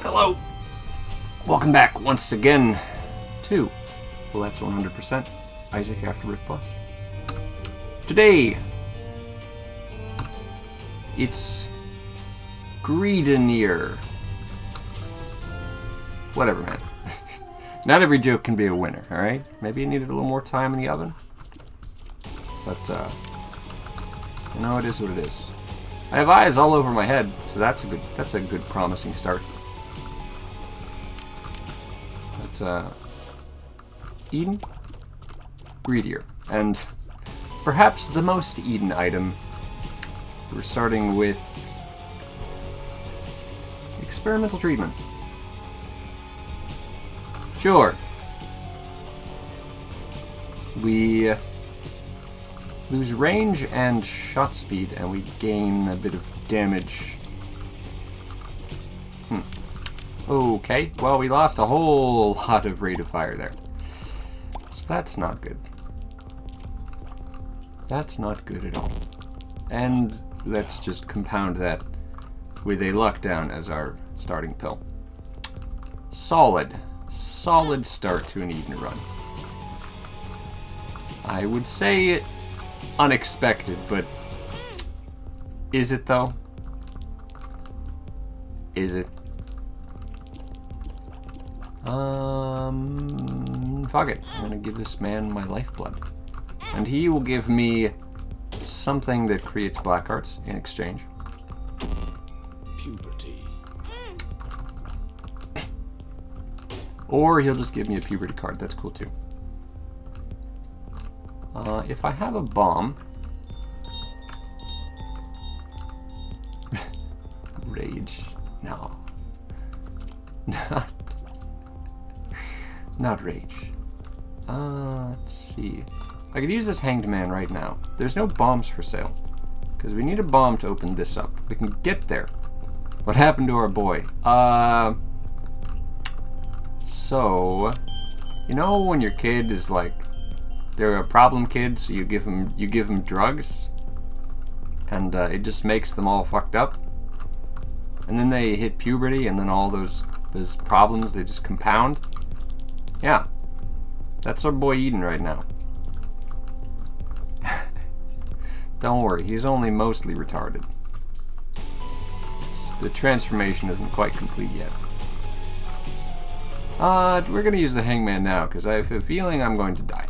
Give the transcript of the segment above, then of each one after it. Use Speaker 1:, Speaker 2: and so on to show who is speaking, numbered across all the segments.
Speaker 1: Hello! Welcome back once again to Let's 100% Isaac Afterbirth Plus. Today, it's Greedenier. Whatever, man. Not every joke can be a winner, alright? Maybe you needed a little more time in the oven. But, you know, it is what it is. I have eyes all over my head, so that's a good promising start. But, Eden? Greedier. And perhaps the most Eden item. We're starting with experimental treatment. Sure. We lose range and shot speed, and we gain a bit of damage. Okay, well, we lost a whole lot of rate of fire there. So that's not good. That's not good at all. And let's just compound that with a lockdown as our starting pill. Solid start to an Eden run. I would say unexpected, but is it though? Is it? Fuck it. I'm gonna give this man my lifeblood. And he will give me something that creates black arts in exchange.
Speaker 2: Puberty.
Speaker 1: Or he'll just give me a puberty card. That's cool too. If I have a bomb... Rage. No. Not rage. Let's see. I could use this hanged man right now. There's no bombs for sale. Because we need a bomb to open this up. We can get there. What happened to our boy? So... You know when your kid is like... They're a problem kid, so you give them drugs, and it just makes them all fucked up. And then they hit puberty, and then all those problems, they just compound. Yeah, that's our boy Eden right now. Don't worry, he's only mostly retarded. The transformation isn't quite complete yet. We're gonna use the hangman now, because I have a feeling I'm going to die.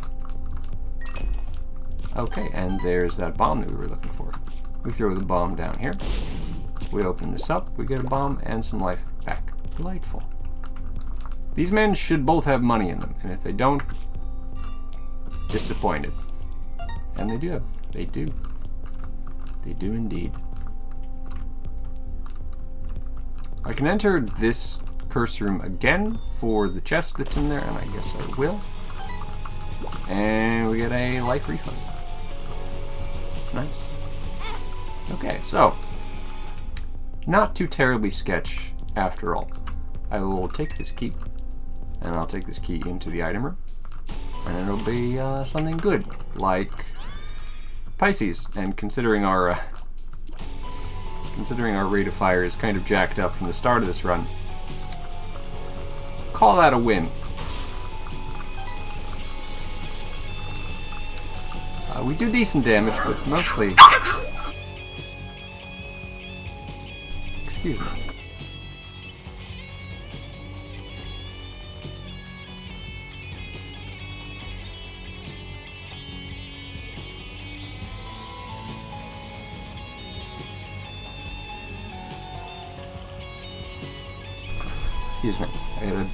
Speaker 1: Okay, and there's that bomb that we were looking for. We throw the bomb down here. We open this up, we get a bomb and some life back. Delightful. These men should both have money in them, and if they don't, disappointed. And they do. They do. They do indeed. I can enter this curse room again for the chest that's in there, and I guess I will. And we get a life refund. Nice. Okay, so not too terribly sketch after all. I will take this key, and I'll take this key into the item room, and it'll be something good, like Pisces. And considering our rate of fire is kind of jacked up from the start of this run, call that a win. We do decent damage, but mostly... Excuse me. Excuse me. I had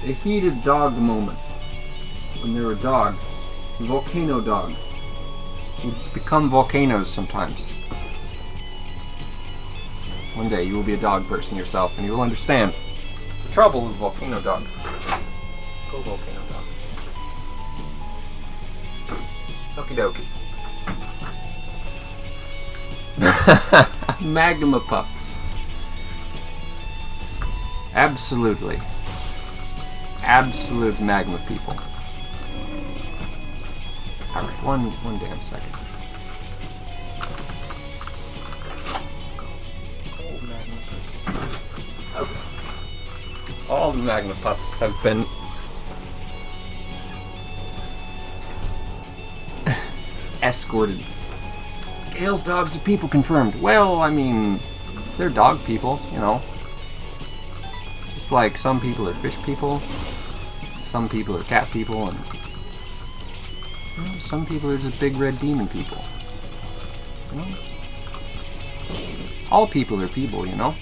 Speaker 1: a heated dog moment when there were dogs. Volcano dogs. You just become volcanoes sometimes. One day you will be a dog person yourself, and you will understand the trouble with volcano dogs. Go volcano dog. Okie dokie. Magma pups. Absolutely. Absolute magma people. Alright, one damn second. Cold magma person. all the magma pups have been escorted. Gale's dogs are people confirmed. Well, I mean, they're dog people, you know. Just like some people are fish people, some people are cat people, and you know, some people are just big red demon people. You know? All people are people, you know?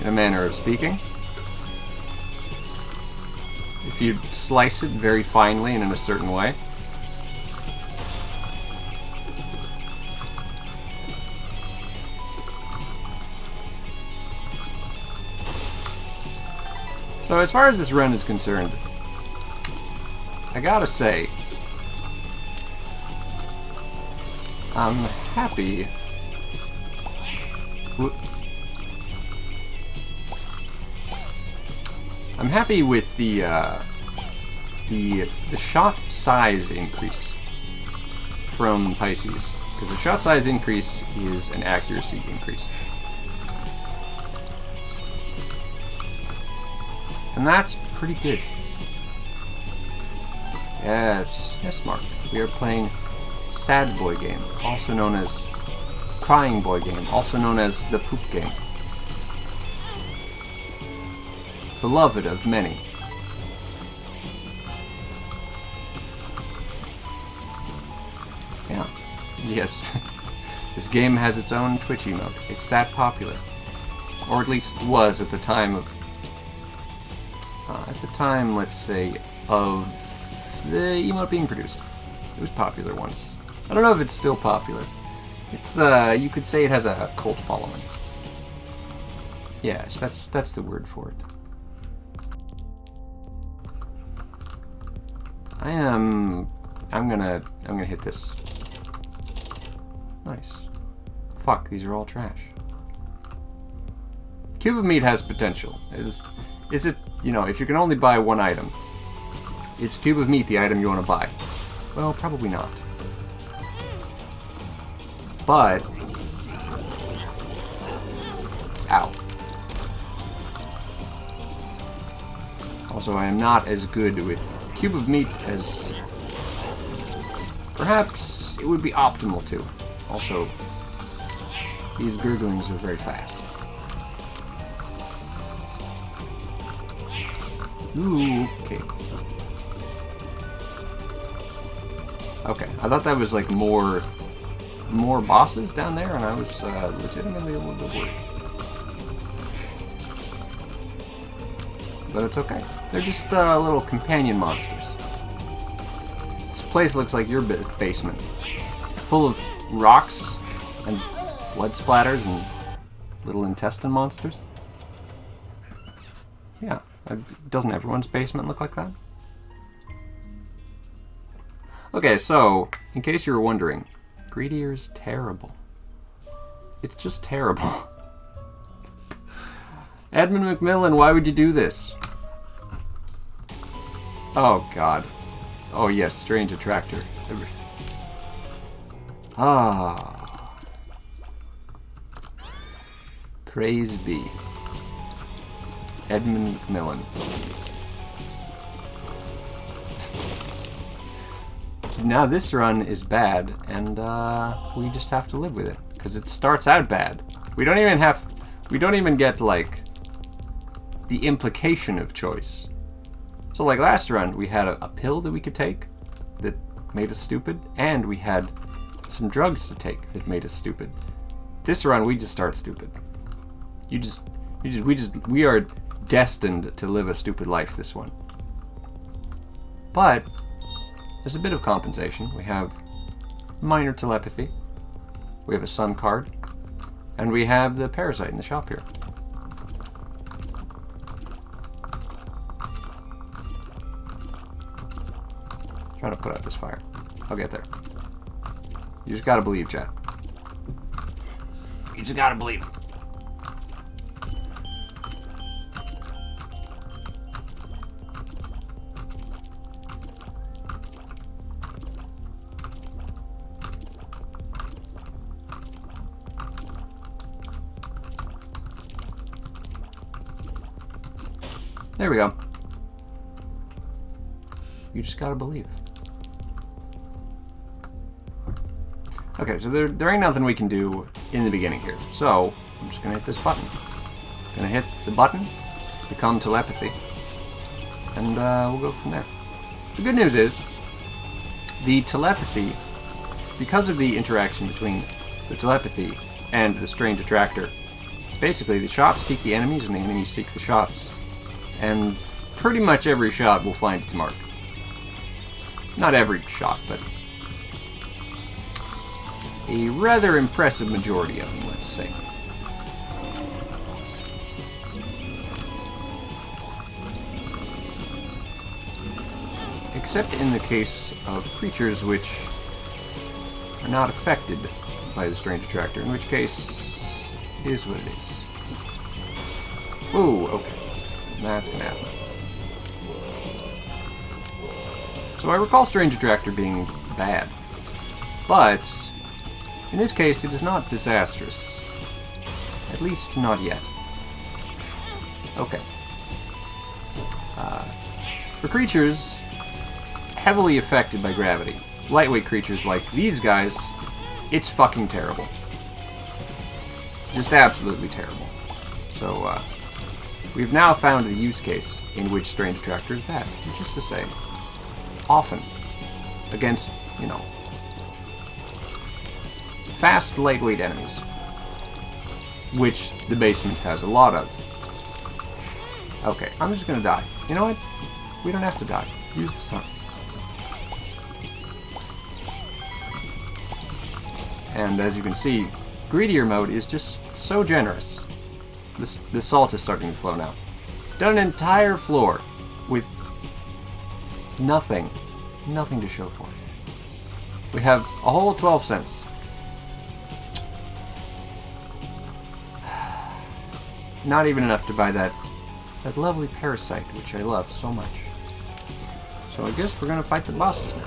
Speaker 1: In a manner of speaking. If you slice it very finely and in a certain way. So as far as this run is concerned, I gotta say, I'm happy. I'm happy with the shot size increase from Pisces, because the shot size increase is an accuracy increase. And that's pretty good. Yes, yes, Mark. We are playing Sad Boy Game, also known as Crying Boy Game, also known as the Poop Game. Beloved of many. Yeah. Yes. This game has its own Twitch emote. It's that popular. Or at least was at the time of... let's say, of the emote being produced. It was popular once. I don't know if it's still popular. It's, you could say it has a cult following. Yes, that's the word for it. I'm gonna hit this. Nice. Fuck, these are all trash. Cube of Meat has potential. Is it, you know, if you can only buy one item, is Cube of Meat the item you want to buy? Well, probably not. But... Ow. Also, I am not as good with Cube of Meat as perhaps it would be optimal to. Also, these gurglings are very fast. Ooh, okay. Okay, I thought that was like more bosses down there, and I was legitimately a little bit worried. But it's okay. They're just little companion monsters. This place looks like your basement. Full of rocks and blood splatters and little intestine monsters. Yeah. Doesn't everyone's basement look like that? Okay, so, in case you were wondering, Greedier is terrible. It's just terrible. Edmund McMillan, why would you do this? Oh, God. Oh, yes, Strange Attractor. Ah. Praise be. Edmund McMillan. So now this run is bad, and we just have to live with it, because it starts out bad. We don't even get, like, the implication of choice. So like last run, we had a pill that we could take that made us stupid, and we had some drugs to take that made us stupid. This run, we just start stupid. We are destined to live a stupid life this one. But there's a bit of compensation. We have minor telepathy. We have a sun card. And we have the parasite in the shop here. Trying to put out this fire. I'll get there. You just gotta believe, chat. You just gotta believe. There we go. You just gotta believe. Okay, so there ain't nothing we can do in the beginning here. So, I'm just gonna hit this button. Gonna hit the button, become telepathy, and we'll go from there. The good news is, the telepathy, because of the interaction between the telepathy and the strange attractor, basically the shots seek the enemies and the enemies seek the shots. And pretty much every shot will find its mark. Not every shot, but a rather impressive majority of them, let's say. Except in the case of creatures which are not affected by the strange attractor, in which case, it is what it is. Ooh, okay. That's gonna happen. So I recall strange attractor being bad, but in this case it is not disastrous. At least not yet. Okay. For creatures heavily affected by gravity, lightweight creatures like these guys, it's fucking terrible. Just absolutely terrible. So, we've now found a use case in which strange attractor is bad, which is to say, often, against, you know, fast, lightweight enemies, which the basement has a lot of. Okay, I'm just gonna die. You know what? We don't have to die. Use the sun. And as you can see, greedier mode is just so generous. This salt is starting to flow now. Done an entire floor with nothing to show for it. We have a whole 12 cents. Not even enough to buy that lovely parasite, which I love so much. So I guess we're gonna fight the bosses now.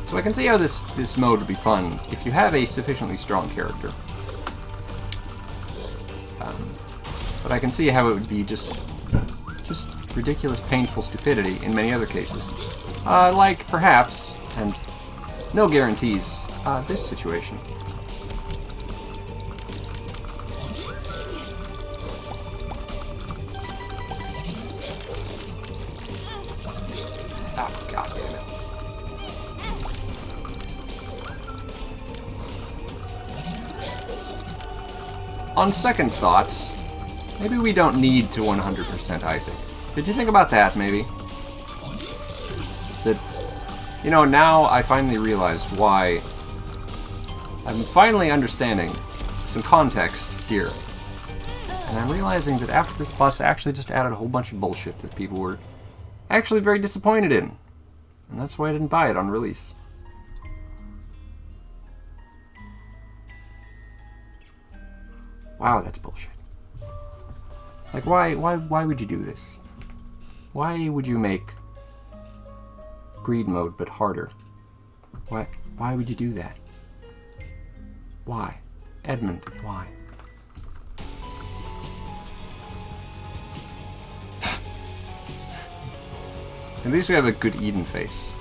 Speaker 1: So I can see how this mode would be fun if you have a sufficiently strong character. But I can see how it would be just ridiculous, painful stupidity in many other cases. Like, perhaps, and no guarantees, this situation. Oh, God damn it. On second thoughts, maybe we don't need to 100% Isaac. Did you think about that, maybe? That, you know, now I finally realized why. I'm finally understanding some context here. And I'm realizing that Afterbirth Plus actually just added a whole bunch of bullshit that people were actually very disappointed in. And that's why I didn't buy it on release. Wow, that's bullshit. Like, why would you do this? Why would you make greed mode but harder? Why would you do that? Why? Edmund, why? At least we have a good Eden face.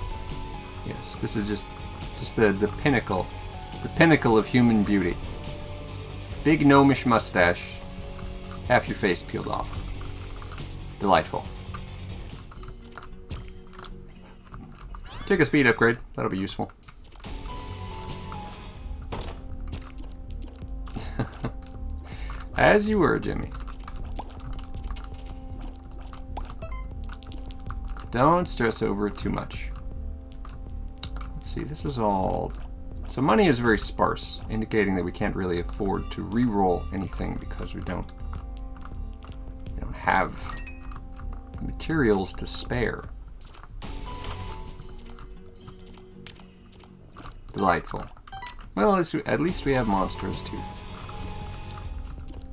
Speaker 1: Yes, this is just the pinnacle of human beauty. Big gnomish mustache, half your face peeled off. Delightful. Take a speed upgrade, that'll be useful. As you were, Jimmy. Don't stress over it too much. Let's see, this is all... So money is very sparse, indicating that we can't really afford to re-roll anything because we don't have materials to spare. Delightful. Well, at least we have monsters too.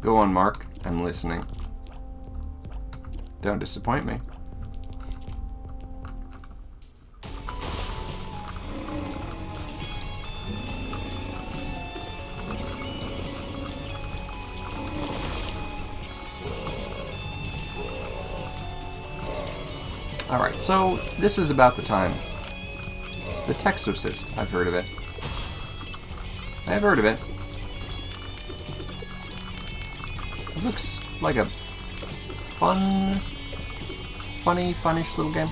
Speaker 1: Go on, Mark. I'm listening. Don't disappoint me. Alright, so this is about the time. The Texocist, I've heard of it. I've heard of it. It looks like a funnish little game.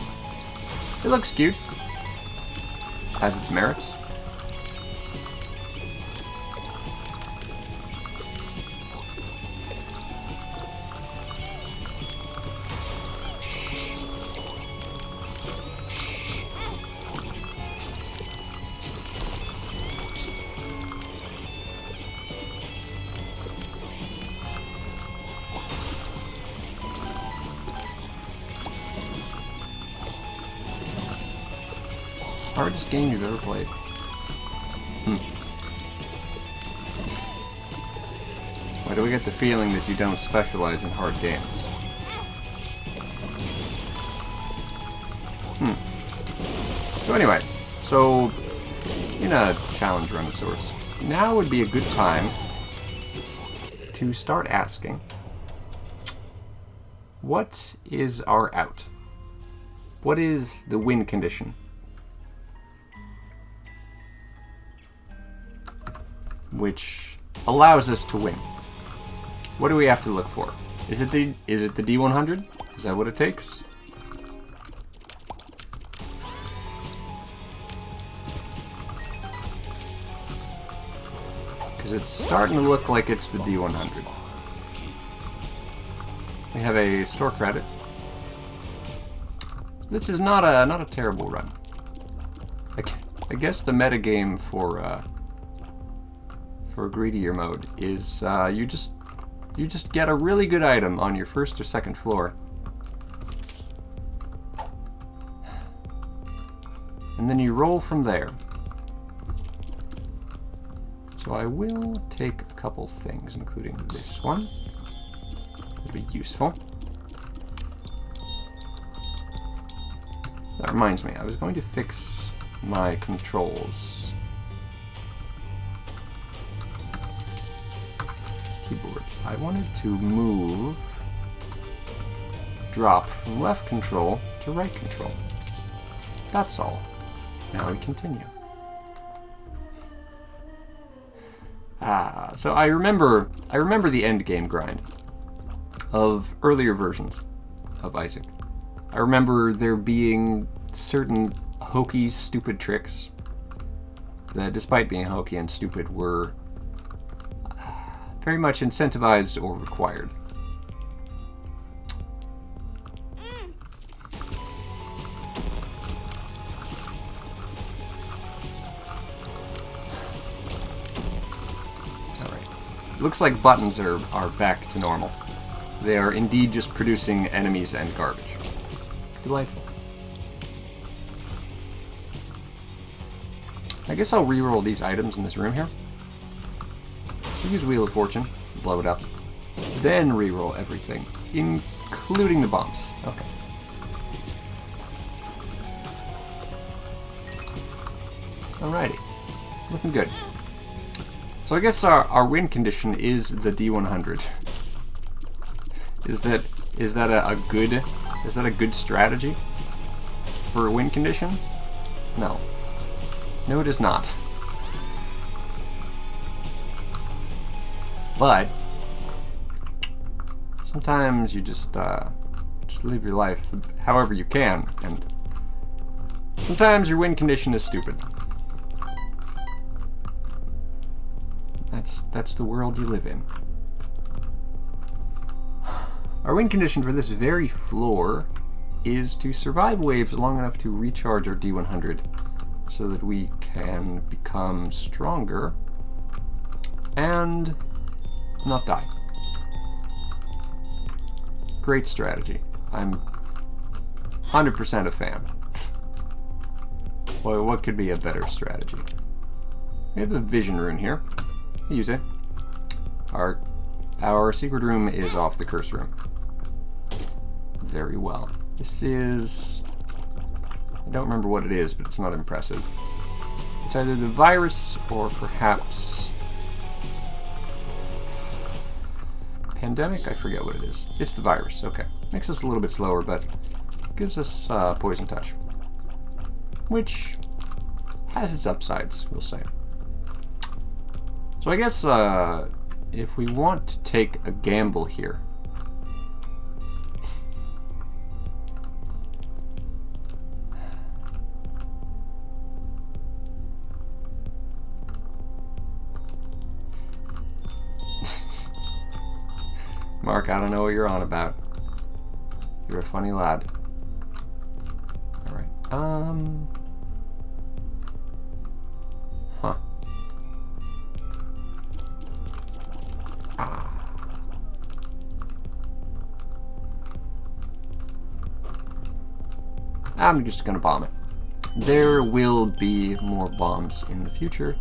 Speaker 1: It looks cute. Has its merits. Hardest game you've ever played. Why do we get the feeling that you don't specialize in hard games? So anyway, so in a challenge run of sorts, now would be a good time to start asking, what is our out? What is the win condition? Which allows us to win. What do we have to look for? Is it the D100? Is that what it takes? Because it's starting to look like it's the D100. We have a store credit. This is not a terrible run. I guess the metagame for greedier mode is you just get a really good item on your first or second floor, and then you roll from there. So I will take a couple things, including this one. It'll be useful. That reminds me, I was going to fix my controls. Keyboard. I wanted to move, drop from left control to right control. That's all. Now we continue. So I remember the end game grind of earlier versions of Isaac. I remember there being certain hokey, stupid tricks that, despite being hokey and stupid, were very much incentivized or required. Alright. Looks like buttons are back to normal. They are indeed just producing enemies and garbage. Delightful. I guess I'll reroll these items in this room here. Use Wheel of Fortune, blow it up, then reroll everything, including the bombs. Okay. Alrighty. Looking good. So I guess our win condition is the D100. Is that a good strategy for a win condition? No. No, it is not. But sometimes you just live your life however you can, and sometimes your win condition is stupid. That's the world you live in. Our win condition for this very floor is to survive waves long enough to recharge our D100 so that we can become stronger and not die. Great strategy. I'm 100% a fan. Boy, what could be a better strategy? We have the vision rune here. Use it. Our secret room is off the curse room. Very well. This is... I don't remember what it is, but it's not impressive. It's either the virus or perhaps... pandemic? I forget what it is. It's the virus, okay. Makes us a little bit slower, but gives us Poison Touch, which has its upsides, we'll say. So I guess if we want to take a gamble here, Mark, I don't know what you're on about. You're a funny lad. Alright, huh. I'm just gonna bomb it. There will be more bombs in the future.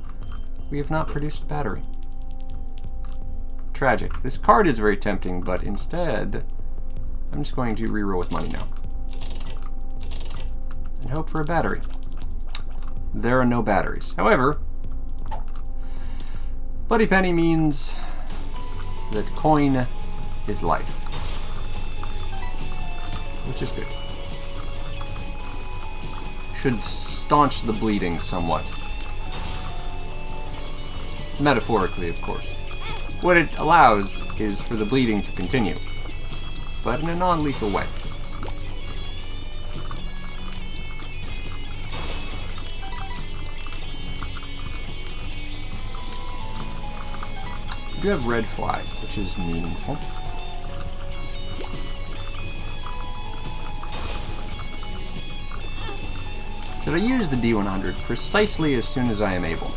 Speaker 1: We have not produced a battery. Tragic. This card is very tempting, but instead, I'm just going to reroll with money now. And hope for a battery. There are no batteries. However, Bloody Penny means that coin is life. Which is good. Should staunch the bleeding somewhat. Metaphorically, of course. What it allows is for the bleeding to continue, but in a non-lethal way. We do have Red Fly, which is meaningful. Should I use the D100 precisely as soon as I am able?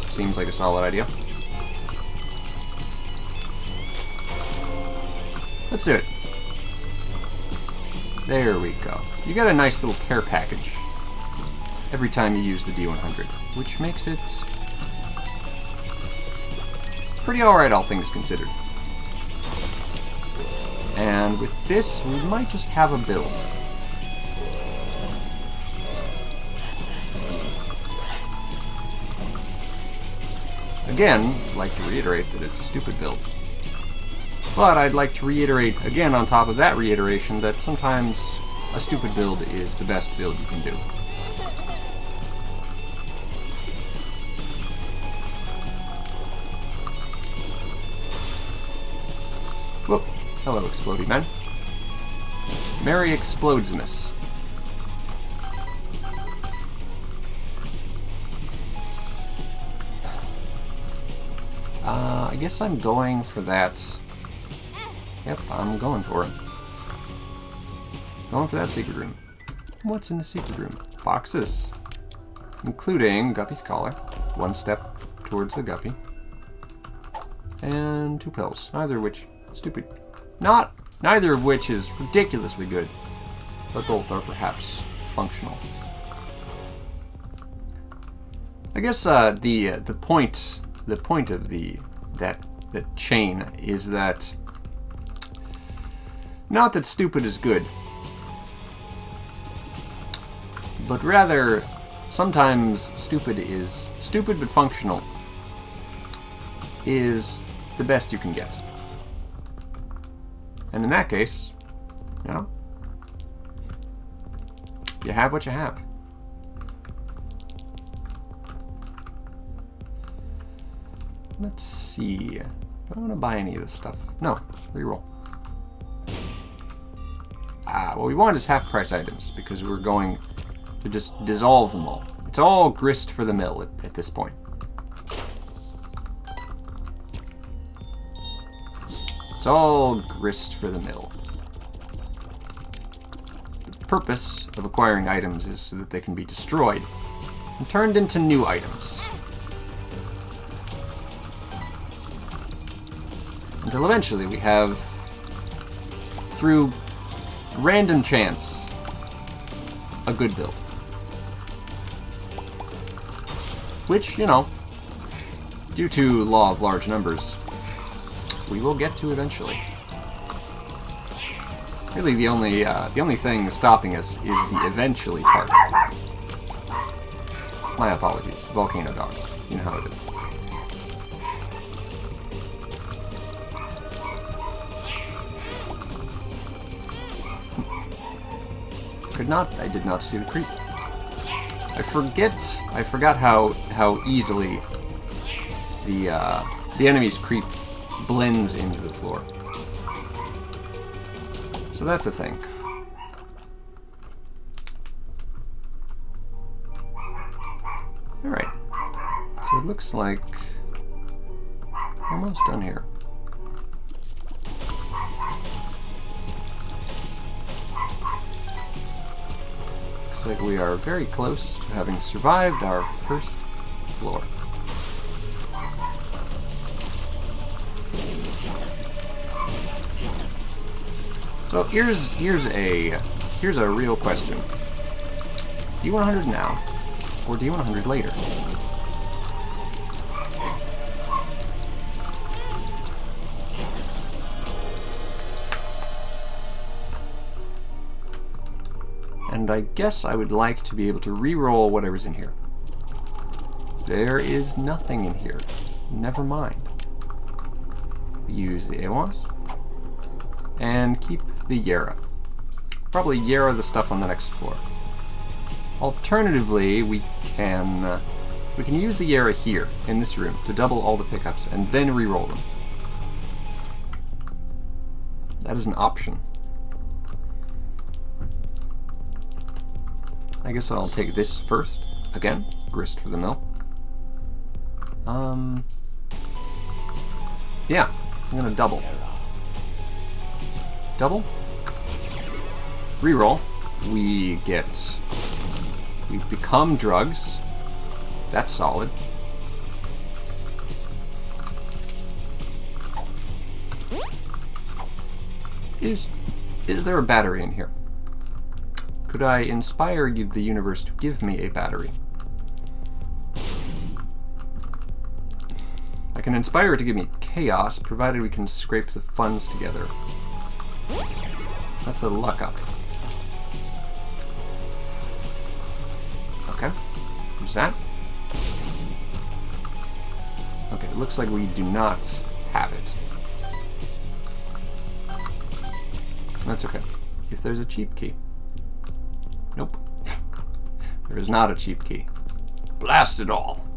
Speaker 1: Seems like a solid idea. Let's do it. There we go. You get a nice little care package every time you use the D100, which makes it pretty alright, all things considered. And with this, we might just have a build. Again, I'd like to reiterate that it's a stupid build. But I'd like to reiterate again on top of that reiteration that sometimes a stupid build is the best build you can do. Whoop. Hello, Explodey Men. Merry Explodesmas. I guess I'm going for that. Yep, I'm going for it. Going for that secret room. What's in the secret room? Boxes. Including Guppy's collar. One step towards the Guppy. And 2 pills. Neither of which stupid. Neither of which is ridiculously good. But both are perhaps functional. I guess the point of that chain is that not that stupid is good, but rather sometimes stupid but functional is the best you can get. And in that case, you know, you have what you have. Let's see. Do I want to buy any of this stuff? No. Reroll. What we want is half-price items, because we're going to just dissolve them all. It's all grist for the mill at this point. It's all grist for the mill. The purpose of acquiring items is so that they can be destroyed and turned into new items. Until eventually we have, through random chance, a good build. Which, you know, due to law of large numbers, we will get to eventually. Really, the only thing stopping us is the eventually part. My apologies, volcano dogs. You know how it is. I did not see the creep. I forgot how easily the enemy's creep blends into the floor. So that's a thing. Alright. So it looks like we're almost done here. Looks like we are very close to having survived our first floor. So here's a real question. Do you want 100 now, or do you want 100 later? And I guess I would like to be able to re-roll whatever's in here. There is nothing in here. Never mind. Use the AWAS. And keep the Yara. Probably Yara the stuff on the next floor. Alternatively, we can use the Yara here, in this room, to double all the pickups, and then re-roll them. That is an option. I guess I'll take this first. Again, grist for the mill. Yeah, I'm gonna double. Double. Reroll. We become drugs. That's solid. Is there a battery in here? Could I inspire the universe to give me a battery? I can inspire it to give me chaos, provided we can scrape the funds together. That's a luck up. Okay, who's that? Okay, it looks like we do not have it. That's okay. If there's a cheap key. Nope. There is not a cheap key. Blast it all!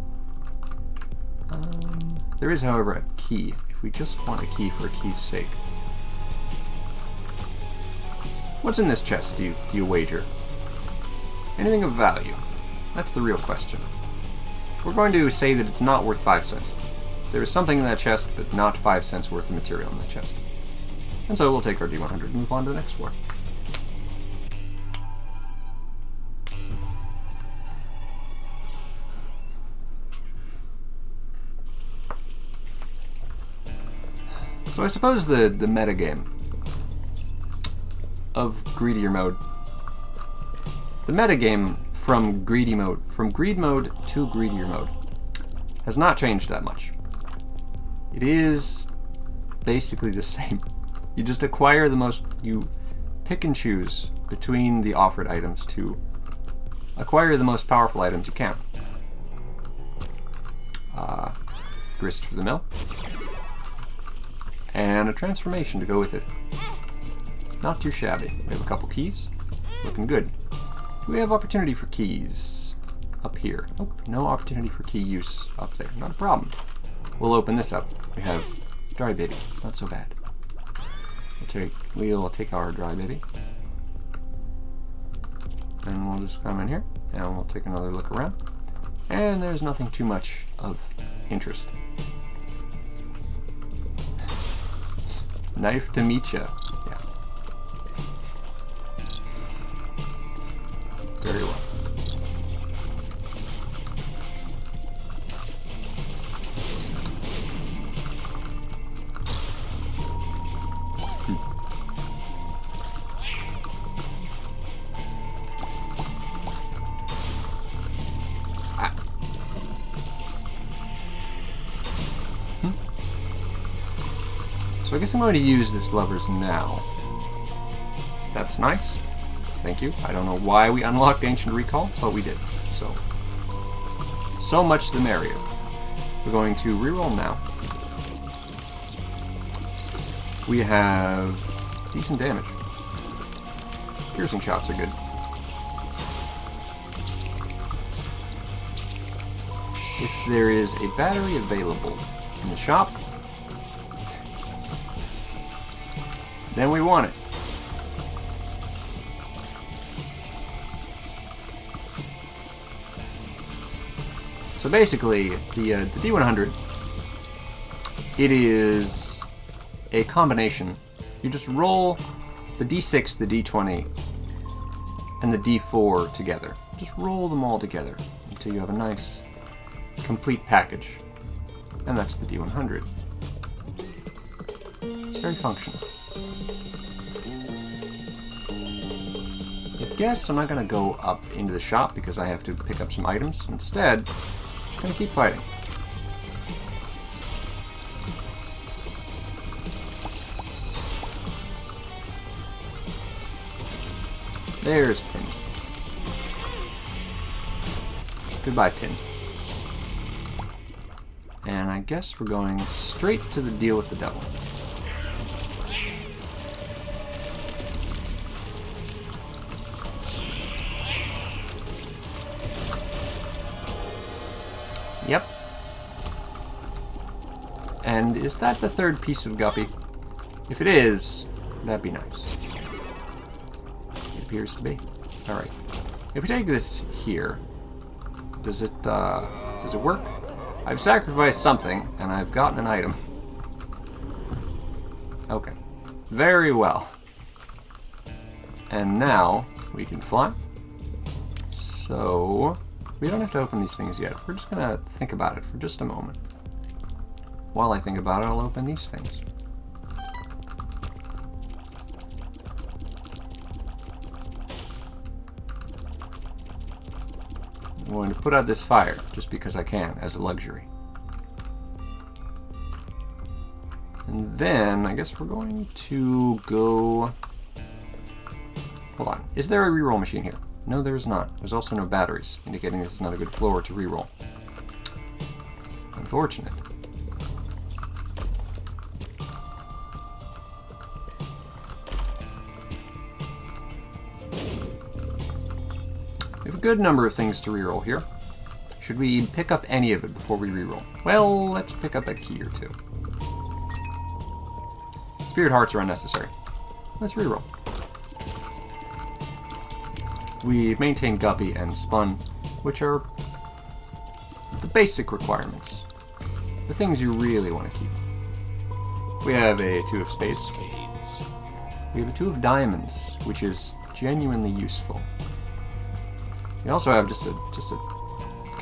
Speaker 1: There is, however, a key, if we just want a key for a key's sake. What's in this chest, do you wager? Anything of value? That's the real question. We're going to say that it's not worth 5 cents. There is something in that chest, but not 5 cents worth of material in that chest. And so we'll take our D100 and move on to the next floor. So I suppose the metagame of greedier mode, the metagame from greed mode to greedier mode, has not changed that much. It is basically the same. You just acquire you pick and choose between the offered items to acquire the most powerful items you can. Grist for the mill. And a transformation to go with it. Not too shabby. We have a couple keys. Looking good. We have opportunity for keys up here. Nope, no opportunity for key use up there. Not a problem. We'll open this up. We have dry baby. Not so bad. We'll take our dry baby. And we'll just come in here. And we'll take another look around. And there's nothing too much of interest. Knife to meet ya. Yeah. Very well. So I guess I'm going to use this levers now. That's nice. Thank you. I don't know why we unlocked Ancient Recall, but we did. So much the merrier. We're going to reroll now. We have decent damage. Piercing shots are good. if there is a battery available in the shop, then we want it. So basically, the D100, it is a combination. You just roll the D6, the D20, and the D4 together. Just roll them all together until you have a nice, complete package. And that's the D100. It's very functional. I guess I'm not going to go up into the shop because I have to pick up some items. Instead, I'm just going to keep fighting. There's Pin. Goodbye, Pin. And I guess we're going straight to the deal with the devil. Yep. And is that the third piece of guppy? If it is, that'd be nice. It appears to be. Alright. If we take this here, does it work? I've sacrificed something, and I've gotten an item. Okay. Very well. And now, we can fly. So, we don't have to open these things yet. We're just gonna think about it for just a moment. While I think about it, I'll open these things. I'm going to put out this fire, just because I can, as a luxury. And then, I guess we're going to go... Hold on. Is there a reroll machine here? No, there is not. There's also no batteries, indicating this is not a good floor to reroll. Unfortunate. We have a good number of things to reroll here. Should we pick up any of it before we reroll? Well, let's pick up a key or two. Spirit hearts are unnecessary. Let's reroll. We maintain Guppy and Spun, which are the basic requirements. The things you really want to keep. We have a 2 of spades. We have a 2 of diamonds, which is genuinely useful. We also have just a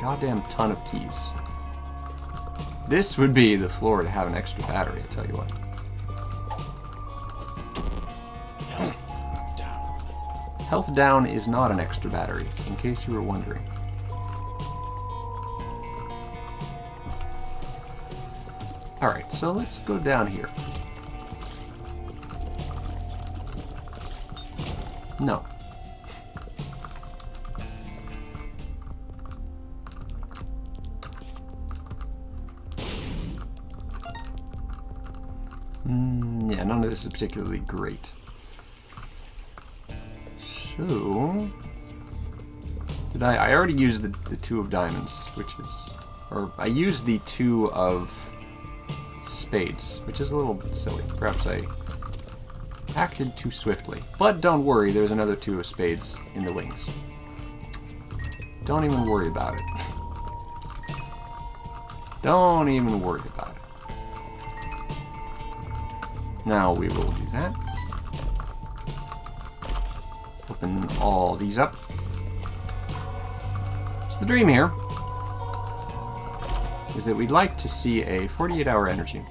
Speaker 1: goddamn ton of keys. This would be the floor to have an extra battery, I tell you what. Health down is not an extra battery, in case you were wondering. Alright, so let's go down here. No. Yeah, none of this is particularly great. So, did I already used the 2 of diamonds, which is, or I used the 2 of spades, which is a little bit silly. Perhaps I acted too swiftly. But don't worry, there's another 2 of spades in the wings. Don't even worry about it. Don't even worry about it. Now we will do that. Open all these up. So the dream here is that we'd like to see a 48-hour energy.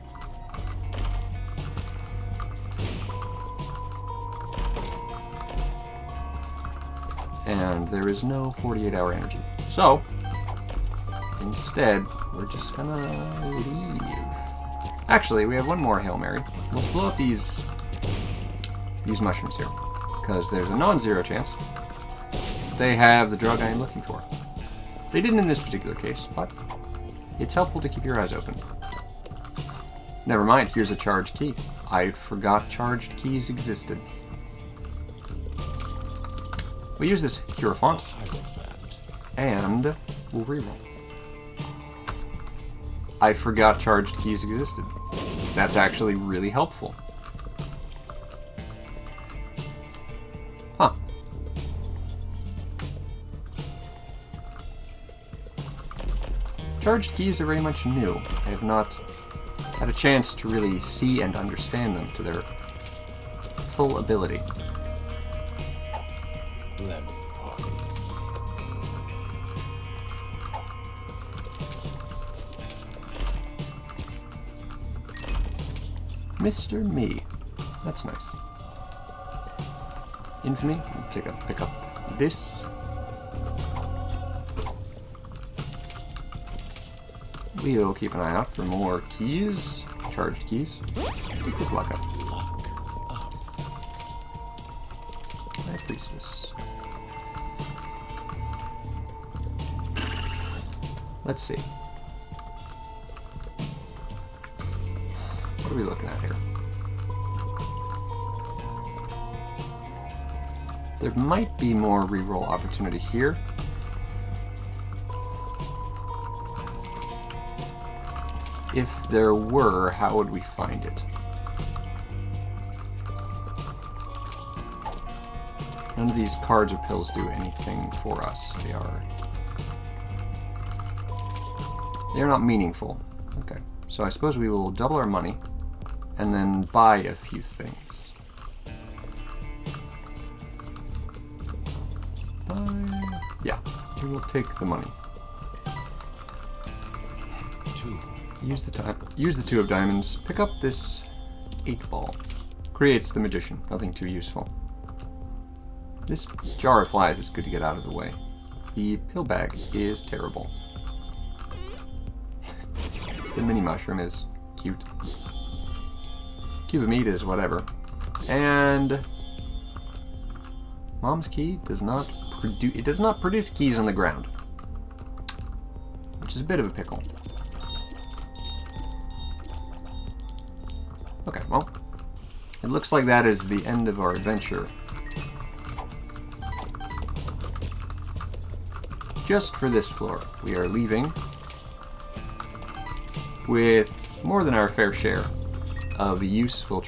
Speaker 1: And there is no 48-hour energy. So, instead, we're just gonna leave. Actually, we have one more Hail Mary. Let's blow up these mushrooms here, because there's a non-zero chance they have the drug I am looking for. They didn't in this particular case, but it's helpful to keep your eyes open. Never mind, here's a charged key. I forgot charged keys existed. We'll use this Hierophant, and we'll reroll. I forgot charged keys existed. That's actually really helpful. Huh. Charged keys are very much new. I have not had a chance to really see and understand them to their full ability.
Speaker 2: Lemon party.
Speaker 1: Mr. Me. That's nice. Infamy. Pick up this. We'll keep an eye out for more keys. Charged keys. Pick this luck up. High Priestess. Let's see. What are we looking at here? There might be more reroll opportunity here. If there were, how would we find it? None of these cards or pills do anything for us. They're not meaningful. Okay, so I suppose we will double our money and then buy a few things. Yeah, we will take the money. Use the 2 of diamonds. Pick up this 8 ball. Creates the magician. Nothing too useful. This jar of flies is good to get out of the way. The pill bag is terrible. The mini mushroom is cute. Cube of meat is whatever. And Mom's key does not produce keys on the ground, which is a bit of a pickle. Okay, well, it looks like that is the end of our adventure. Just for this floor, we are leaving with more than our fair share of useful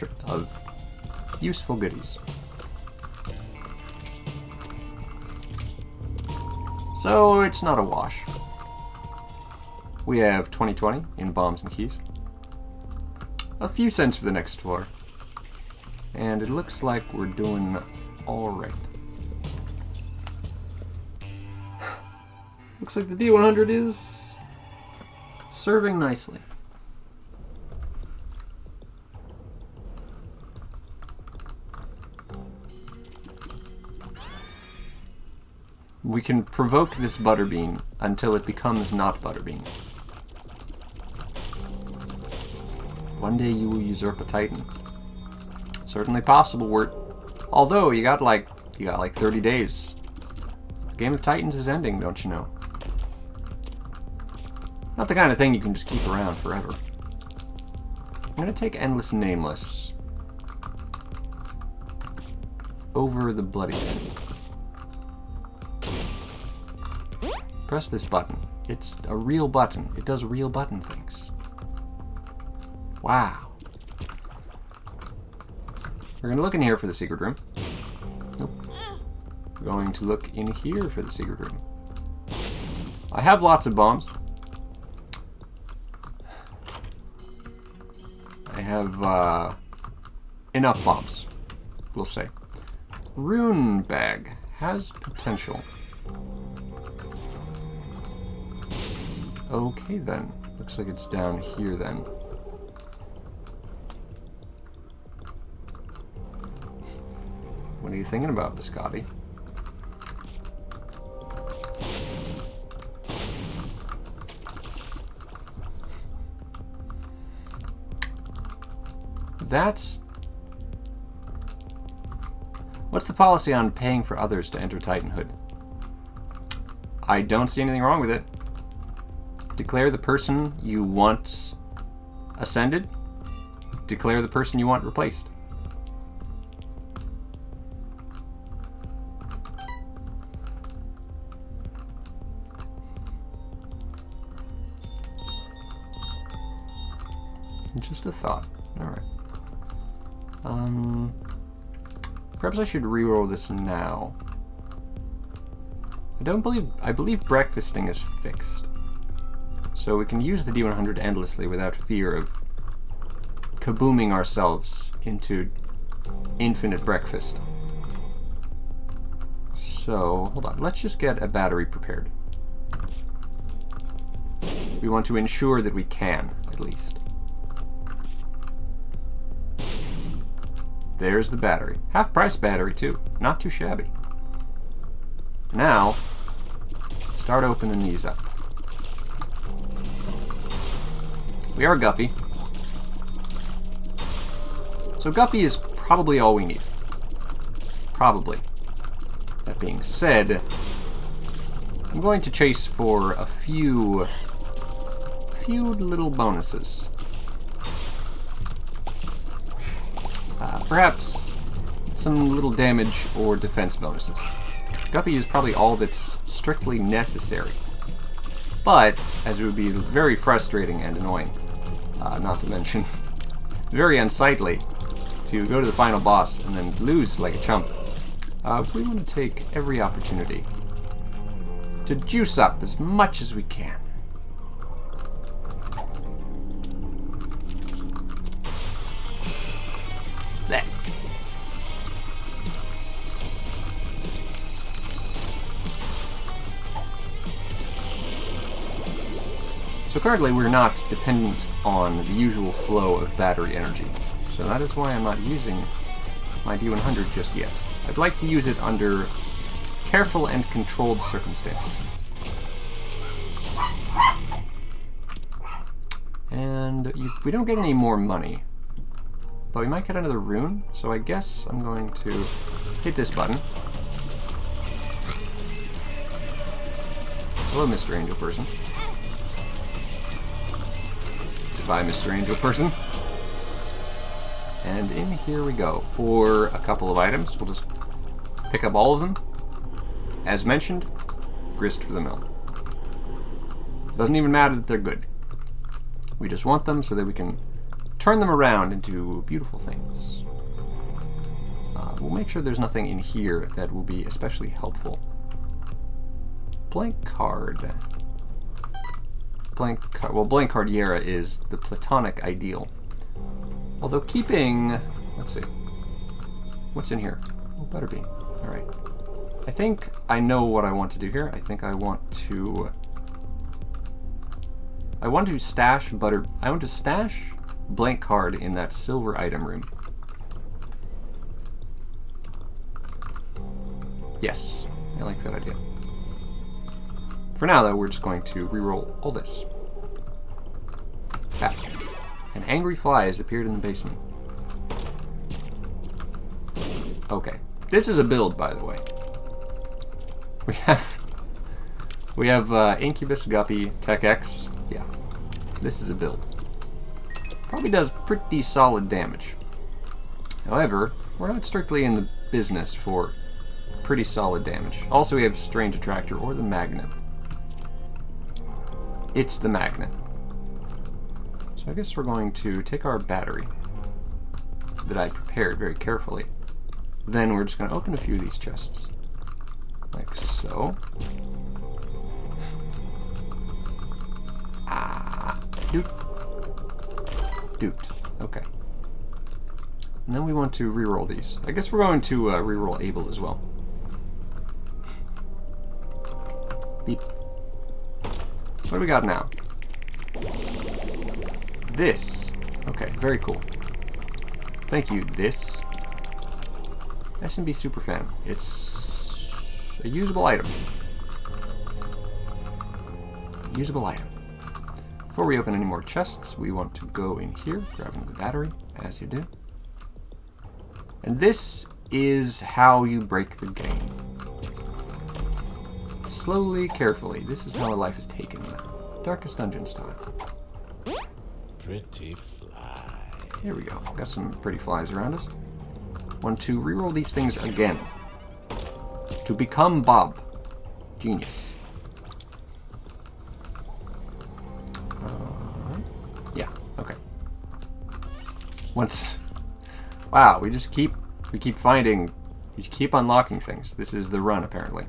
Speaker 1: goodies. So it's not a wash. We have 20/20 in bombs and keys. A few cents for the next floor. And it looks like we're doing alright. Looks like the D100 is serving nicely. We can provoke this butterbean until it becomes not butterbean. One day you will usurp a titan. Certainly possible. Although you got like 30 days. The Game of Titans is ending, don't you know? Not the kind of thing you can just keep around forever. I'm gonna take Endless Nameless over the Bloody End. Press this button. It's a real button. It does real button things. Wow. We're going to look in here for the secret room. Nope. We're going to look in here for the secret room. I have lots of bombs. I have enough bombs, we'll say. Rune bag has potential. Okay then. Looks like it's down here then. What are you thinking about, Biscotti? What's the policy on paying for others to enter Titanhood? I don't see anything wrong with it. Declare the person you want ascended. Declare the person you want replaced. Just a thought. Alright. Perhaps I should reroll this now. I believe breakfasting is fixed. So we can use the D100 endlessly without fear of kabooming ourselves into infinite breakfast. So, hold on. Let's just get a battery prepared. We want to ensure that we can, at least. There's the battery. Half-price battery, too. Not too shabby. Now, start opening these up. We are Guppy. So Guppy is probably all we need. Probably. That being said, I'm going to chase for a few little bonuses. Perhaps some little damage or defense bonuses. Guppy is probably all that's strictly necessary. But, as it would be very frustrating and annoying, not to mention very unsightly, to go to the final boss and then lose like a chump, we want to take every opportunity to juice up as much as we can. There. So currently we're not dependent on the usual flow of battery energy. So that is why I'm not using my D100 just yet. I'd like to use it under careful and controlled circumstances. And we don't get any more money, but we might get another rune, so I guess I'm going to hit this button. Hello, Mr. Angel Person. Goodbye, Mr. Angel Person. And in here we go. For a couple of items, we'll just pick up all of them. As mentioned, grist for the mill. Doesn't even matter that they're good. We just want them so that we can turn them around into beautiful things. We'll make sure there's nothing in here that will be especially helpful. Blank card. Well, blank card Yera is the platonic ideal. Although keeping... Let's see. What's in here? Oh, butterbean. Alright. I think I know what I want to do here. I think I want to stash blank card in that silver item room. Yes, I like that idea. For now, though, we're just going to reroll all this. Ah. An angry fly has appeared in the basement. Okay. This is a build, by the way. We have Incubus, Guppy, Tech X. Yeah. This is a build. Probably does pretty solid damage. However, we're not strictly in the business for pretty solid damage. Also, we have Strange Attractor or the Magnet. It's the Magnet. So I guess we're going to take our battery that I prepared very carefully. Then we're just going to open a few of these chests. Like so. Doot. Doot. Okay. And then we want to reroll these. I guess we're going to reroll Able as well. Beep. What do we got now? This. Okay, very cool. Thank you, this. SMB Superfan. It's a usable item. Usable item. Before we open any more chests, we want to go in here, grab another battery, as you do. And this is how you break the game. Slowly, carefully. This is how a life is taken. Darkest Dungeon style.
Speaker 2: Pretty fly.
Speaker 1: Here we go. Got some pretty flies around us. Want to reroll these things again. To become Bob. Genius. Yeah, okay. Once... Wow, we keep finding... We keep unlocking things. This is the run, apparently.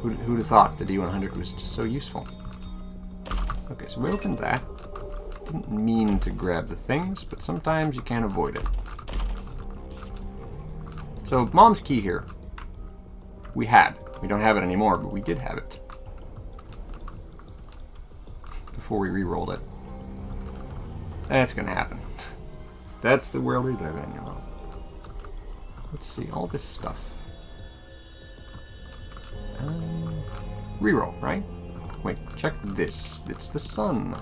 Speaker 1: Who'd have thought the D100 was just so useful? Okay, so we opened that. Didn't mean to grab the things, but sometimes you can't avoid it. So, Mom's key here. We had. We don't have it anymore, but we did have it. Before we re-rolled it. That's gonna happen. That's the world we live in, you know. Let's see, all this stuff. Reroll, right? Wait, check this. It's the sun.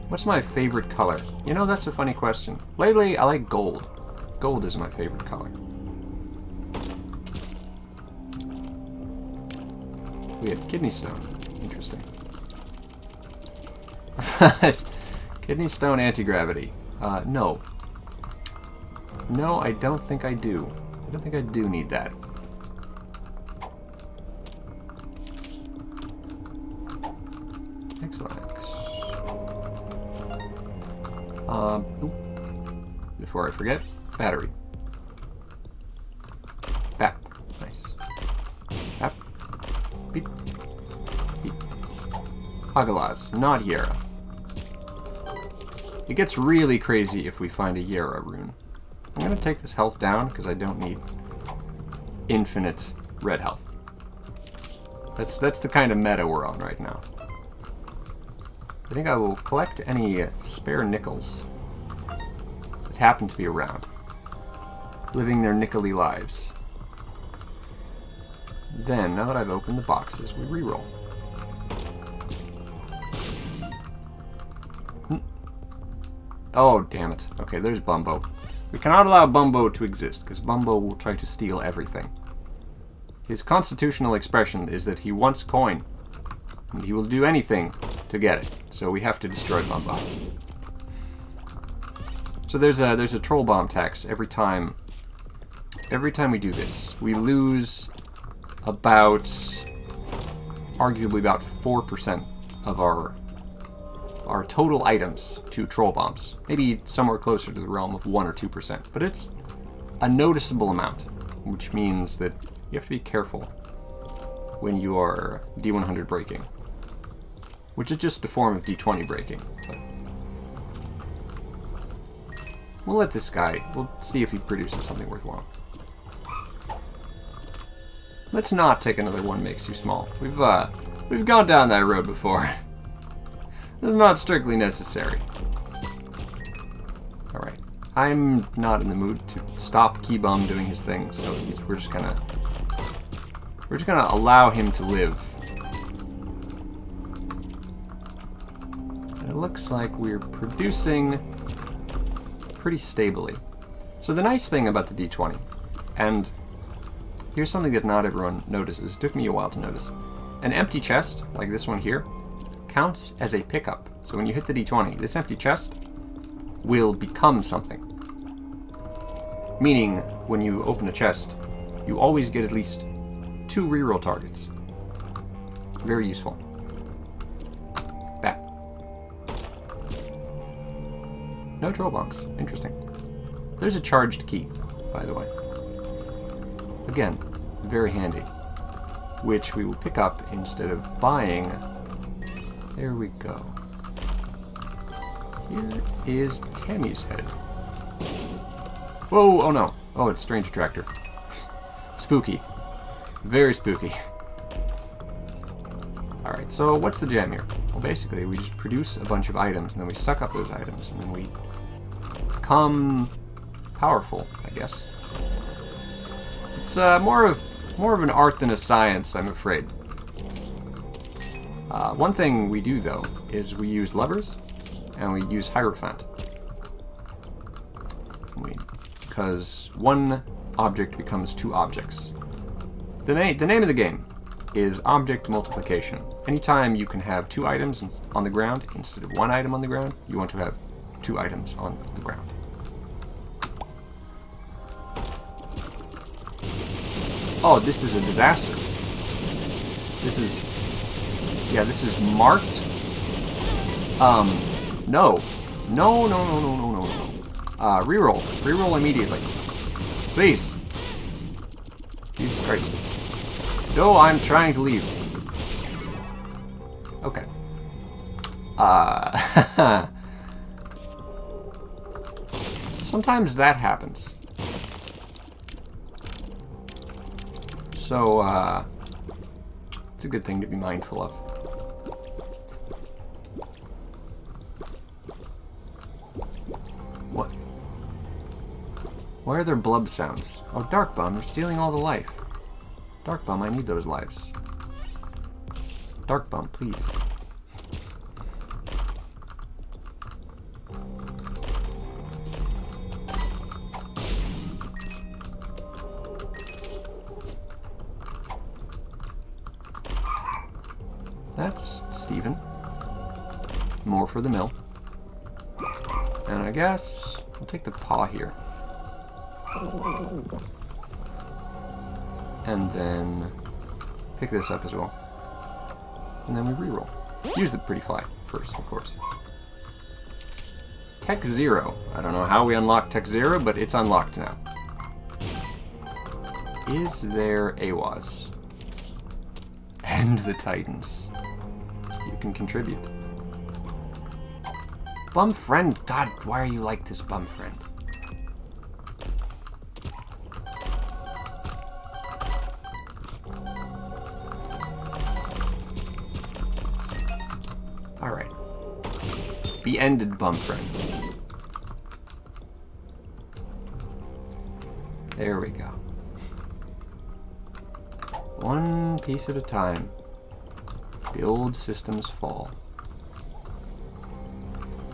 Speaker 1: What's my favorite color? You know, that's a funny question. Lately, I like gold. Gold is my favorite color. We have kidney stone. Interesting. Kidney stone anti-gravity. No. No, I don't think I do. I don't think I do need that. Excellent. Before I forget, battery. Bap. Nice. Bap. Beep. Beep. Hagalaz, not Yera. It gets really crazy if we find a Yera rune. I'm going to take this health down because I don't need infinite red health. That's the kind of meta we're on right now. I think I will collect any spare nickels that happen to be around, living their nickely lives. Then, now that I've opened the boxes, we reroll. Oh, damn it. Okay, there's Bumbo. We cannot allow Bumbo to exist, because Bumbo will try to steal everything. His constitutional expression is that he wants coin, and he will do anything to get it. So we have to destroy Bumbo. So there's a troll bomb tax every time we do this. We lose about, arguably about 4% of our total items to troll bombs. Maybe somewhere closer to the realm of 1 or 2%. But it's a noticeable amount, which means that you have to be careful when you are D100 breaking. Which is just a form of D20 breaking. But we'll let this guy, we'll see if he produces something worthwhile. Let's not take another one makes you small. We've gone down that road before. It's not strictly necessary. Alright. I'm not in the mood to stop Keybum doing his thing, so we're just gonna allow him to live. And it looks like we're producing pretty stably. So the nice thing about the D20, and here's something that not everyone notices, it took me a while to notice. An empty chest, like this one here, counts as a pickup. So when you hit the D20, this empty chest will become something. Meaning, when you open a chest, you always get at least 2 reroll targets. Very useful. Back. No troll bombs. Interesting. There's a charged key, by the way. Again, very handy. Which we will pick up instead of buying. There we go. Here is Tammy's head. Whoa, oh no. Oh, it's Strange Attractor. Spooky. Very spooky. Alright, so what's the jam here? Well, basically, we just produce a bunch of items, and then we suck up those items, and then we become powerful, I guess. It's more of an art than a science, I'm afraid. One thing we do, though, is we use levers, and we use Hierophant. Because one object becomes 2 objects. The name of the game is object multiplication. Anytime you can have 2 items on the ground instead of 1 item on the ground, you want to have 2 items on the ground. Oh, this is a disaster. This is... Yeah, this is marked. No. No, no, no, no, no, no, no. Reroll. Reroll immediately. Please. Jesus Christ. No, I'm trying to leave. Okay. Sometimes that happens. So, it's a good thing to be mindful of. What? Why are there blub sounds? Oh, Dark Bum, they're stealing all the life. Dark Bum, I need those lives. Dark Bum, please. That's Steven. More for the mill. And I guess I'll take the paw here. And then pick this up as well. And then we reroll. Use the pretty fly first, of course. Tech 0. I don't know how we unlocked Tech 0, but it's unlocked now. Is there AWAS? And the Titans. You can contribute. Bum friend. God, why are you like this, bum friend? Alright. Be ended, bum friend. There we go. One piece at a time. The old systems fall.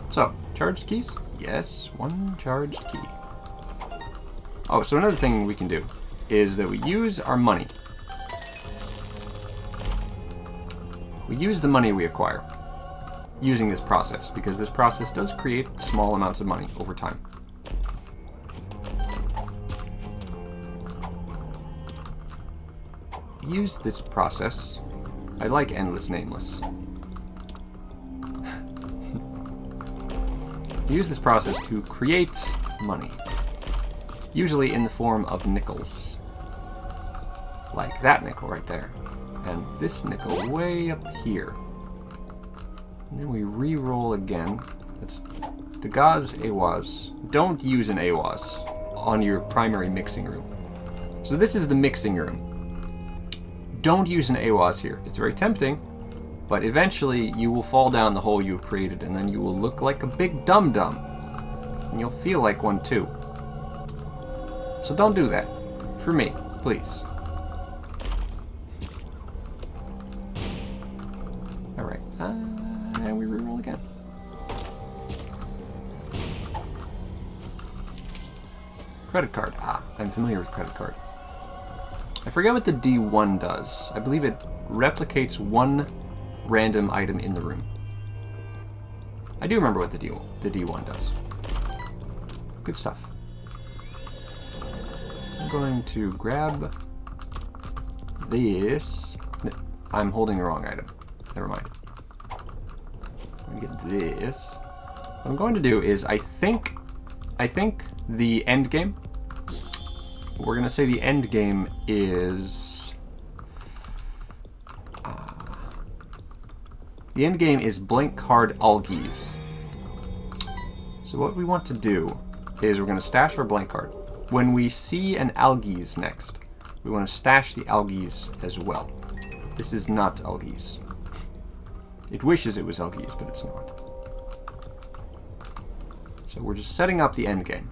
Speaker 1: So, charged keys? Yes, one charged key. Oh, so another thing we can do is that we use our money. We use the money we acquire using this process, because this process does create small amounts of money over time. Use this process. I like Endless Nameless. Use this process to create money, usually in the form of nickels. Like that nickel right there, and this nickel way up here. And then we re-roll again. That's Dagaz AWAS. Don't use an AWAS on your primary mixing room. So this is the mixing room. Don't use an AWAS here. It's very tempting, but eventually you will fall down the hole you've created, and then you will look like a big dum-dum. And you'll feel like one too. So don't do that. For me, please. Alright, and we reroll again. Credit card. Ah, I'm familiar with credit card. I forget what the D1 does. I believe it replicates one random item in the room. I do remember what the D1 does. Good stuff. I'm going to grab this. I'm holding the wrong item. Never mind. I'm going to get this. What I'm going to do is, I think the end game. We're going to say the end game is... the end game is blank card algies. So what we want to do is we're going to stash our blank card. When we see an algies next, we want to stash the algies as well. This is not algies. It wishes it was algies, but it's not. So we're just setting up the end game.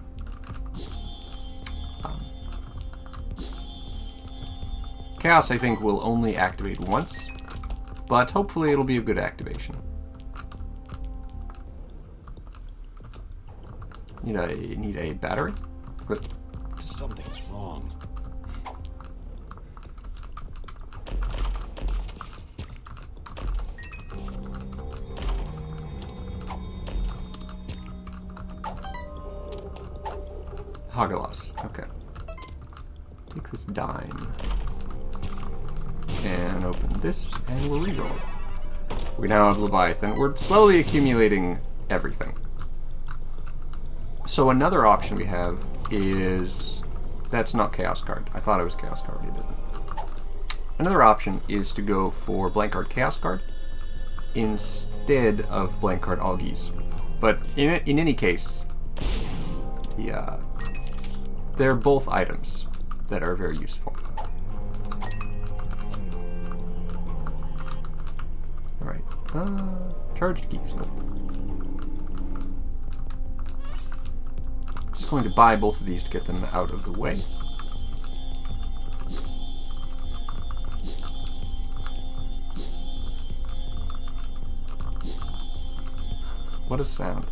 Speaker 1: Chaos, I think, will only activate once, but hopefully it'll be a good activation. Need a battery?
Speaker 2: Something's wrong.
Speaker 1: Hagalas. Okay. Take this dime. And open this, and we'll reroll it. We now have Leviathan. We're slowly accumulating everything. So another option we have is... That's not Chaos card. I thought it was Chaos card. It isn't. Another option is to go for blank card Chaos card instead of blank card Algies. But in any case, they're both items that are very useful. Alright. Charged keys. Nope. Just going to buy both of these to get them out of the way. What a sound.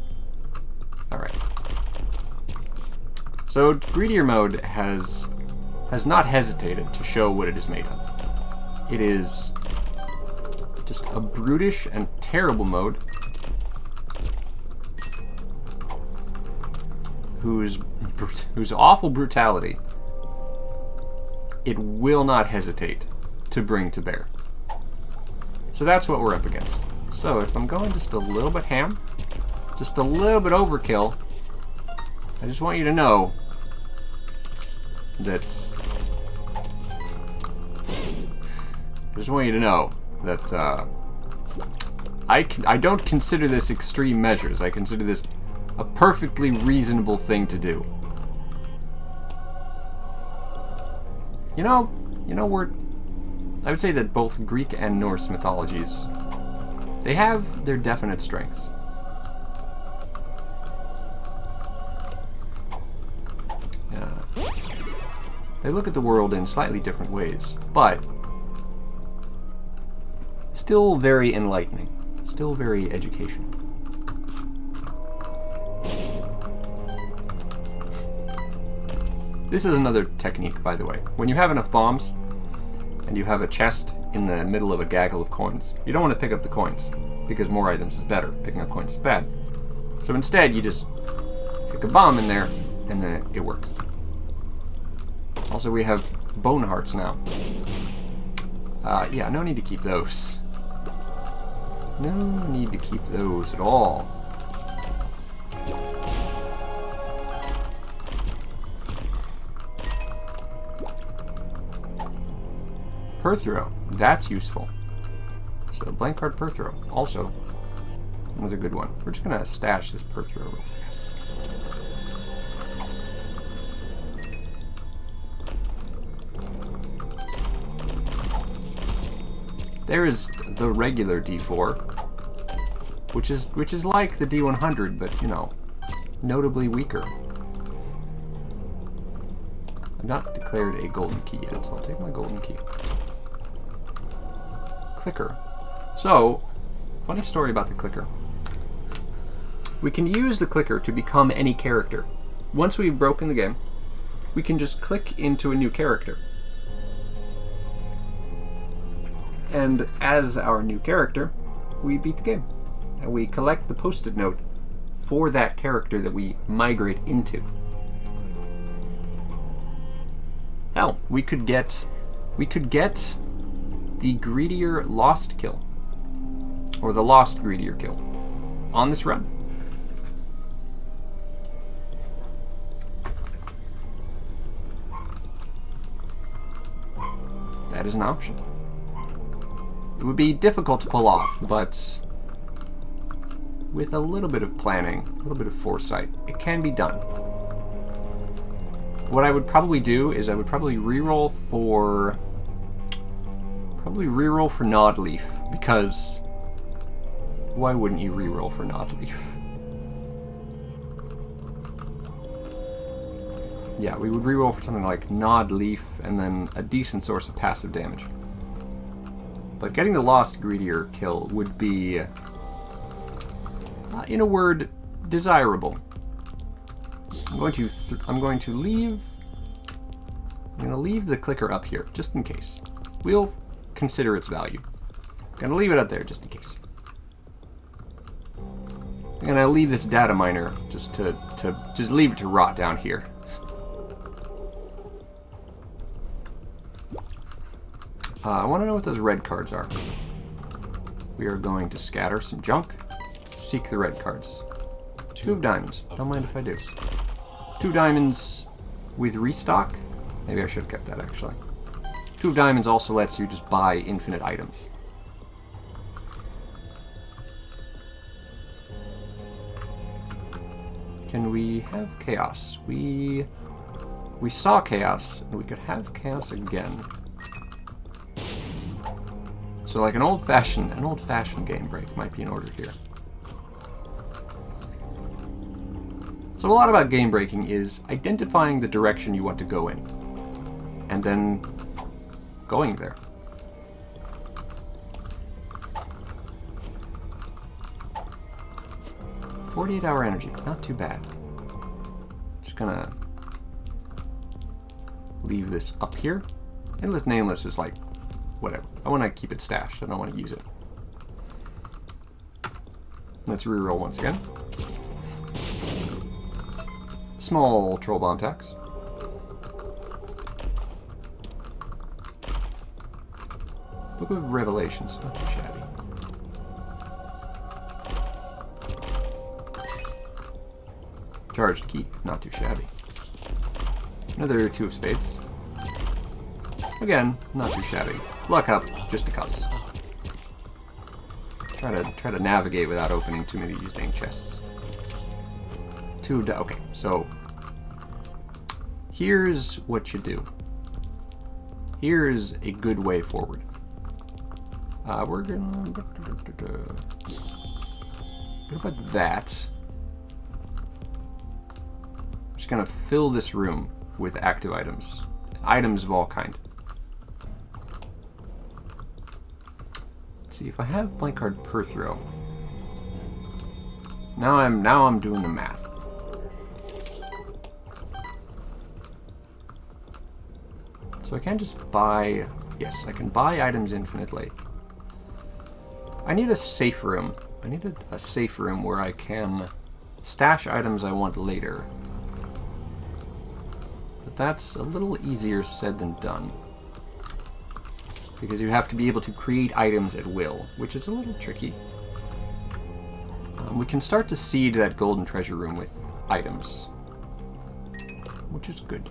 Speaker 1: Alright. So, Greedier mode has not hesitated to show what it is made of. It is just a brutish and terrible mode whose awful brutality it will not hesitate to bring to bear. So that's what we're up against. So if I'm going just a little bit ham, just a little bit overkill, I just want you to know that I don't consider this extreme measures. I consider this a perfectly reasonable thing to do. I would say that both Greek and Norse mythologies, they have their definite strengths. They look at the world in slightly different ways, but still very enlightening, still very educational. This is another technique, by the way. When you have enough bombs, and you have a chest in the middle of a gaggle of coins, you don't want to pick up the coins, because more items is better. Picking up coins is bad. So instead, you just pick a bomb in there, and then it works. Also, we have bone hearts now. Yeah, no need to keep those. No need to keep those at all. Perthrow, that's useful. So blank card Perthrow, also another good one. We're just gonna stash this Perthrow real fast. There is the regular D4, which is like the D100, but you know, notably weaker. I've not declared a golden key yet, so I'll take my golden key. Clicker. So, funny story about the clicker. We can use the clicker to become any character. Once we've broken the game, we can just click into a new character. And as our new character, we beat the game. And we collect the post-it note for that character that we migrate into. Hell, we could get the Greedier Lost kill. Or the Lost Greedier kill. On this run. That is an option. It would be difficult to pull off, but with a little bit of planning, a little bit of foresight, it can be done. What I would probably do is I would probably reroll for Nodleaf, because why wouldn't you reroll for Nodleaf? Yeah, we would reroll for something like Nodleaf and then a decent source of passive damage. But getting the Lost Greedier kill would be, in a word, desirable. I'm going to leave the clicker up here, just in case. We'll consider its value. I'm going to leave it up there, just in case. I'm going to leave this data miner just leave it to rot down here. I want to know what those red cards are. We are going to scatter some junk. Seek the red cards. 2 of diamonds. Don't mind if I do. 2 diamonds with restock. Maybe I should have kept that, actually. 2 of diamonds also lets you just buy infinite items. Can we have chaos? We saw chaos, and we could have chaos again. So like an old-fashioned game break might be in order here. So a lot about game breaking is identifying the direction you want to go in, and then going there. "48-hour energy, not too bad." Just gonna leave this up here. Endless Nameless is like, whatever. I want to keep it stashed. I don't want to use it. Let's reroll once again. Small troll bomb tax. Book of Revelations, not too shabby. Charged key, not too shabby. Another 2 of spades. Again, not too shabby. Luck up, just because. Try to navigate without opening too many of these dang chests. Okay, so here's what you do. Here's a good way forward. We're gonna... What about that? Just gonna fill this room with active items. Items of all kind. Let's see if I have blank card per throw. Now I'm doing the math. So I can't just buy... Yes, I can buy items infinitely. I need a safe room. I need a safe room where I can stash items I want later. But that's a little easier said than done. Because you have to be able to create items at will, which is a little tricky. We can start to seed that golden treasure room with items, which is good.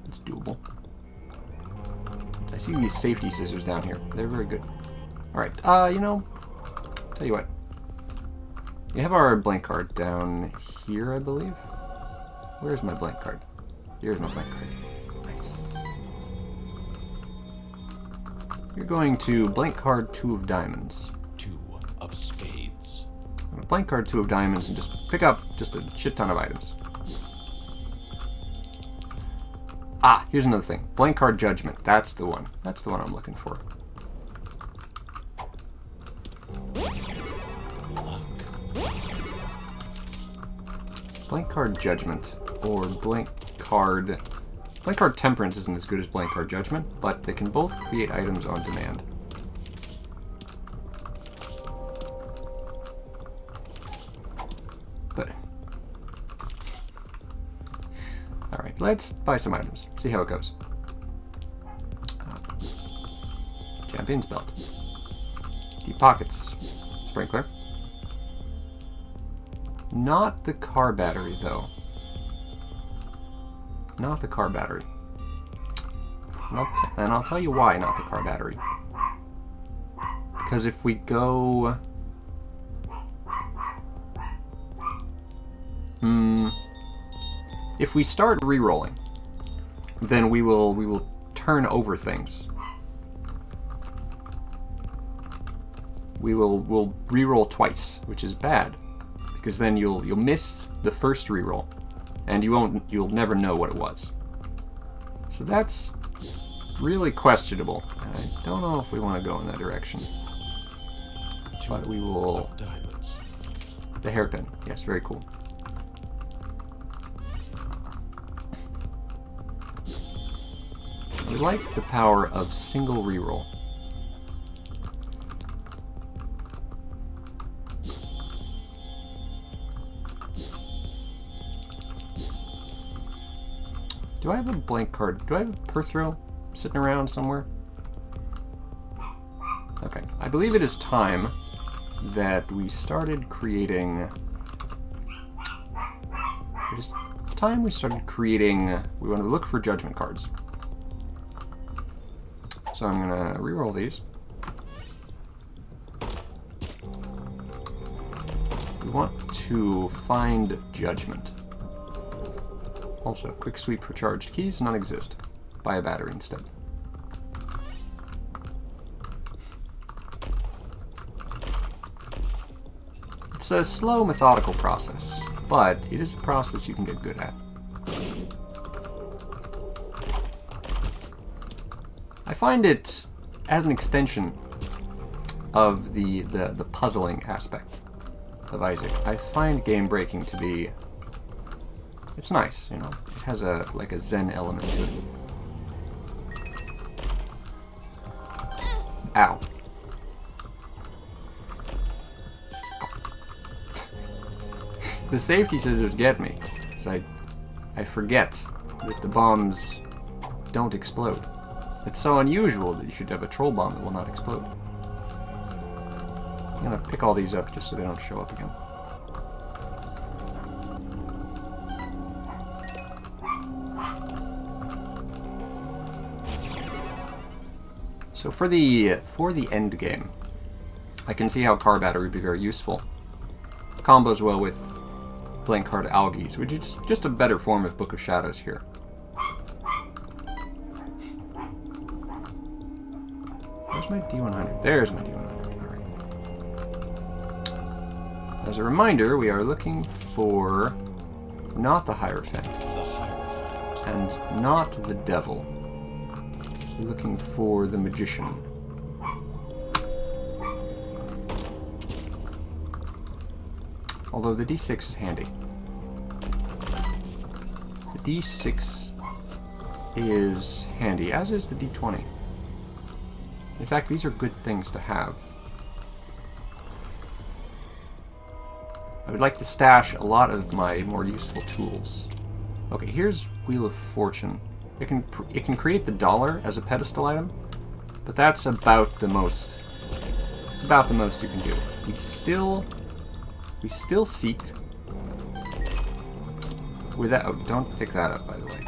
Speaker 1: It's doable. I see these safety scissors down here. They're very good. Alright, you know, tell you what. We have our blank card down here, I believe. Where's my blank card? Here's my blank card. Nice. You're going to blank card 2 of diamonds.
Speaker 2: 2 of spades.
Speaker 1: I'm going to blank card 2 of diamonds and just pick up just a shit ton of items. Ah, here's another thing. Blank card judgment. That's the one. That's the one I'm looking for. Blank card judgment or blank card temperance isn't as good as blank card judgment, but they can both create items on demand. But all right, let's buy some items. See how it goes. Champion's belt. Deep pockets. Sprinkler. Not the car battery, though. Not the car battery. And I'll tell you why not the car battery. Because if we go... if we start re-rolling, then we will turn over things. We'll re-roll twice, which is bad. Because then you'll miss the first reroll, and you'll never know what it was. So that's really questionable. I don't know if we want to go in that direction. But we will. The hairpin, yes, very cool. We like the power of single reroll. Do I have a blank card? Do I have a per throw sitting around somewhere? Okay, I believe it is time that we started creating... It is time we started creating... We want to look for judgment cards. So I'm going to reroll these. We want to find judgment. Also, quick sweep for charged keys, none exist. Buy a battery instead. It's a slow, methodical process, but it is a process you can get good at. I find it as an extension of the puzzling aspect of Isaac. I find game breaking to be... It's nice, you know. It has a like a zen element to it. Ow. The safety scissors get me, because I forget that the bombs don't explode. It's so unusual that you should have a troll bomb that will not explode. I'm gonna pick all these up just so they don't show up again. So for the end game, I can see how car battery would be very useful. Combos well with blank card algaes, which is just a better form of Book of Shadows here. Where's my D100? There's my D100. Alright. As a reminder, we are looking for not the Hierophant. And not the Devil. We're looking for the Magician. Although the D6 is handy. The D6 is handy, as is the D20. In fact, these are good things to have. I would like to stash a lot of my more useful tools. Okay, here's Wheel of Fortune. It can create the dollar as a pedestal item, but that's about the most. It's about the most you can do. We still seek. Without, oh, don't pick that up, by the way.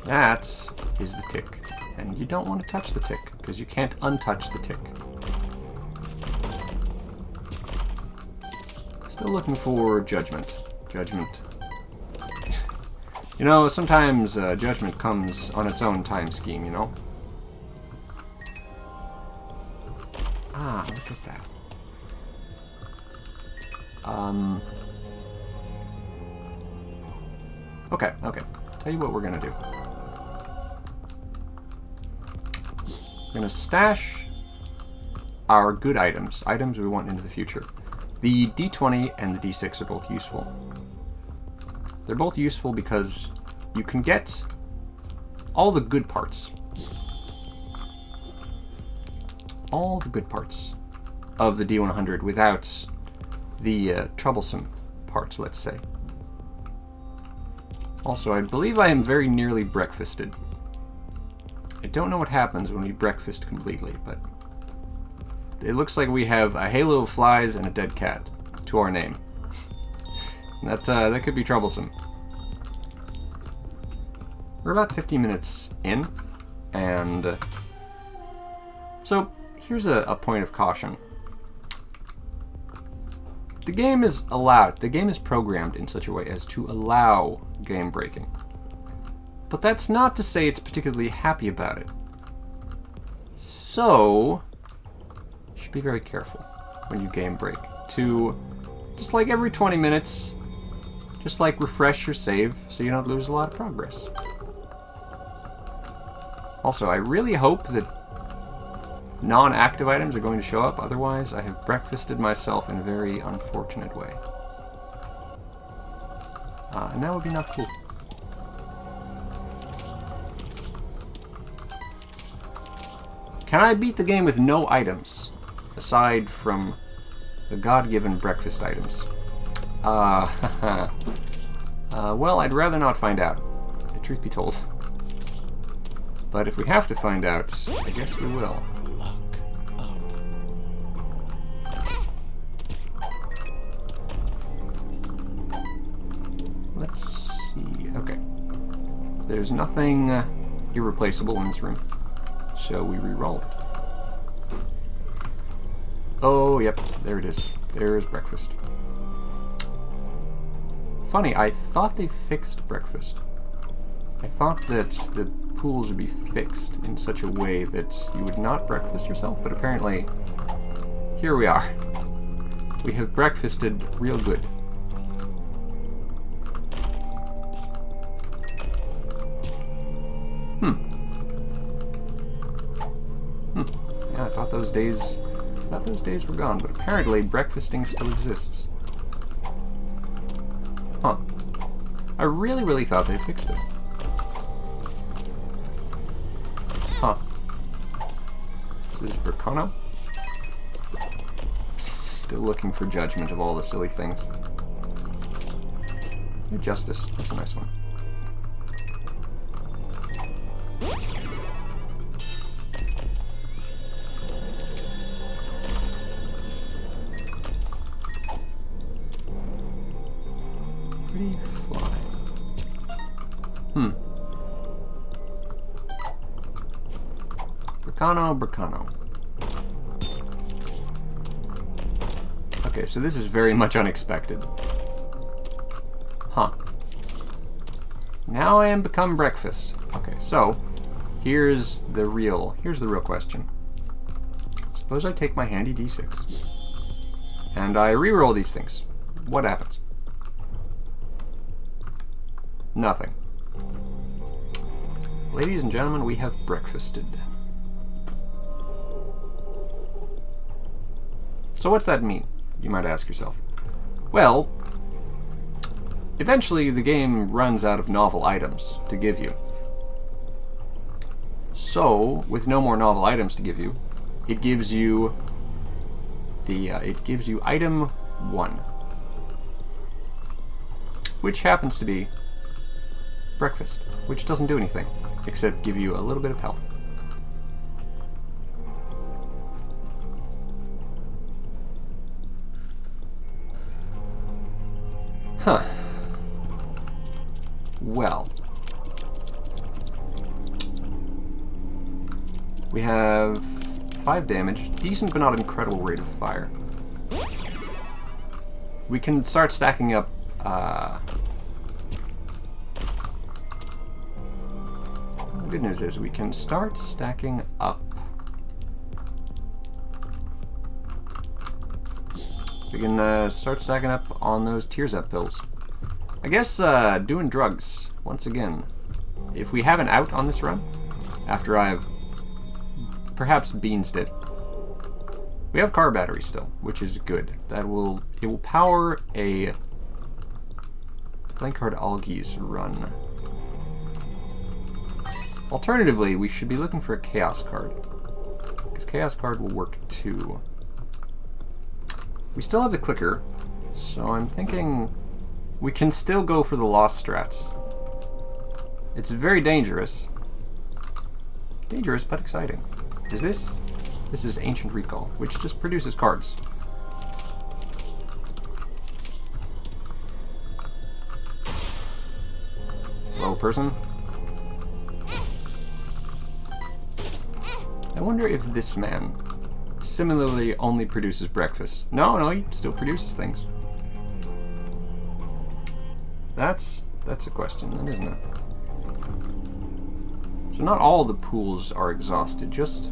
Speaker 1: That is the tick. And you don't want to touch the tick, because you can't untouch the tick. Still looking for judgment. Judgment. You know, sometimes judgment comes on its own time scheme, you know? Ah, look at that. Okay. Tell you what we're gonna do. We're gonna stash our good items we want into the future. The D20 and the D6 are both useful. They're both useful because you can get all the good parts. All the good parts of the D100 without the troublesome parts, let's say. Also, I believe I am very nearly breakfasted. I don't know what happens when we breakfast completely, but it looks like we have a halo of flies and a dead cat to our name. That could be troublesome. We're about 50 minutes in, and so here's a point of caution. The game is programmed in such a way as to allow game breaking. But that's not to say it's particularly happy about it. So, you should be very careful when you game break. To, just like every 20 minutes, just like refresh your save so you don't lose a lot of progress. Also, I really hope that non-active items are going to show up, otherwise I have breakfasted myself in a very unfortunate way. And that would be not cool. Can I beat the game with no items, aside from the God-given breakfast items? Well, I'd rather not find out, truth be told. But if we have to find out, I guess we will. There's nothing irreplaceable in this room. So we re-roll it. Oh, yep, there it is. There's breakfast. Funny, I thought they fixed breakfast. I thought that the pools would be fixed in such a way that you would not breakfast yourself, but apparently, here we are. We have breakfasted real good. Yeah, I thought those days were gone, but apparently breakfasting still exists. Huh. I really thought they fixed it. Huh. This is Bracano. Still looking for judgment of all the silly things. New Justice. That's a nice one. Pretty fly. Bracano. Okay, so this is very much unexpected. Huh. Now I am become breakfast. Okay, so here's the real question. Suppose I take my handy d6 and I re-roll these things. What happens? Nothing. Ladies and gentlemen, we have breakfasted. So what's that mean? You might ask yourself. Well, eventually the game runs out of novel items to give you. So, with no more novel items to give you, it gives you item 1, which happens to be breakfast, which doesn't do anything except give you a little bit of health. Huh. Well. We have 5 damage. Decent but not incredible rate of fire. We can start stacking up, the good news is we can start stacking up. We can start stacking up on those Tears Up pills. I guess doing drugs, once again. If we have an out on this run, after I've perhaps beansed it, we have car battery still, which is good. It will power a Blank Card Algae's run. Alternatively, we should be looking for a Chaos card, because Chaos card will work too. We still have the clicker, so I'm thinking we can still go for the lost strats. It's very dangerous. Dangerous, but exciting. Is this? This is Ancient Recall, which just produces cards. Hello, person. I wonder if this man similarly only produces breakfast. No, he still produces things. That's a question then, isn't it? So not all the pools are exhausted, just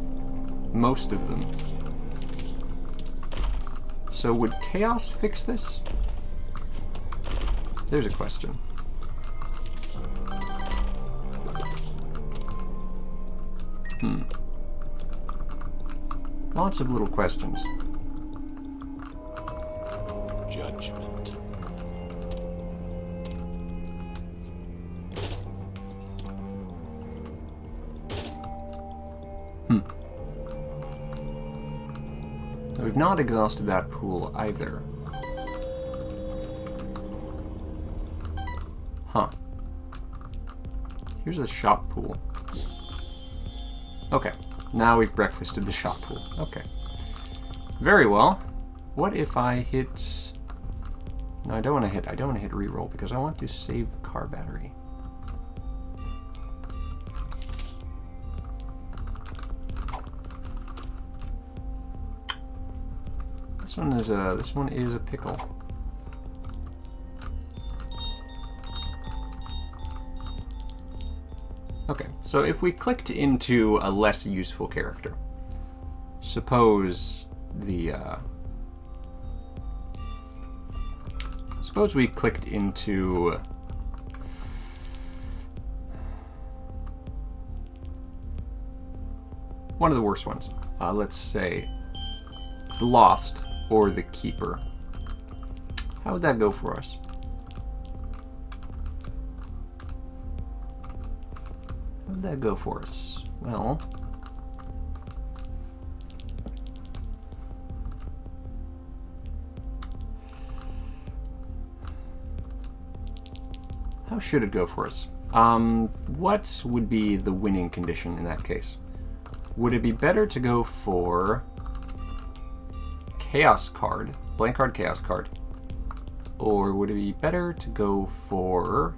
Speaker 1: most of them. So would Chaos fix this? There's a question. Lots of little questions.
Speaker 2: Judgment.
Speaker 1: We've not exhausted that pool either. Huh. Here's the shop pool. Okay. Now we've breakfasted the shop pool. Okay. Very well. What if I hit... No, I don't want to hit reroll because I want to save car battery. This one is a pickle. Okay, so if we clicked into a less useful character, suppose we clicked into one of the worst ones. Let's say the Lost or the Keeper. How would that go for us? How would that go for us? Well, how should it go for us? What would be the winning condition in that case? Would it be better to go for Chaos card, blank card, Chaos card? Or would it be better to go for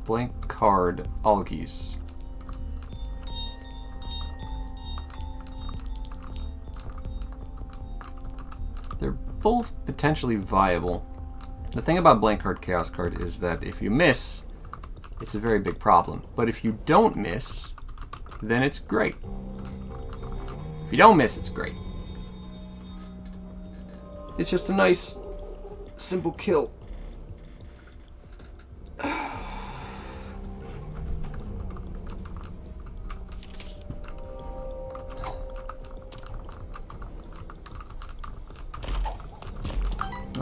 Speaker 1: blank card, Algies? They're both potentially viable. The thing about blank card, Chaos card is that if you miss, it's a very big problem. But if you don't miss, then it's great. If you don't miss, it's great. It's just a nice, simple kill. Oh,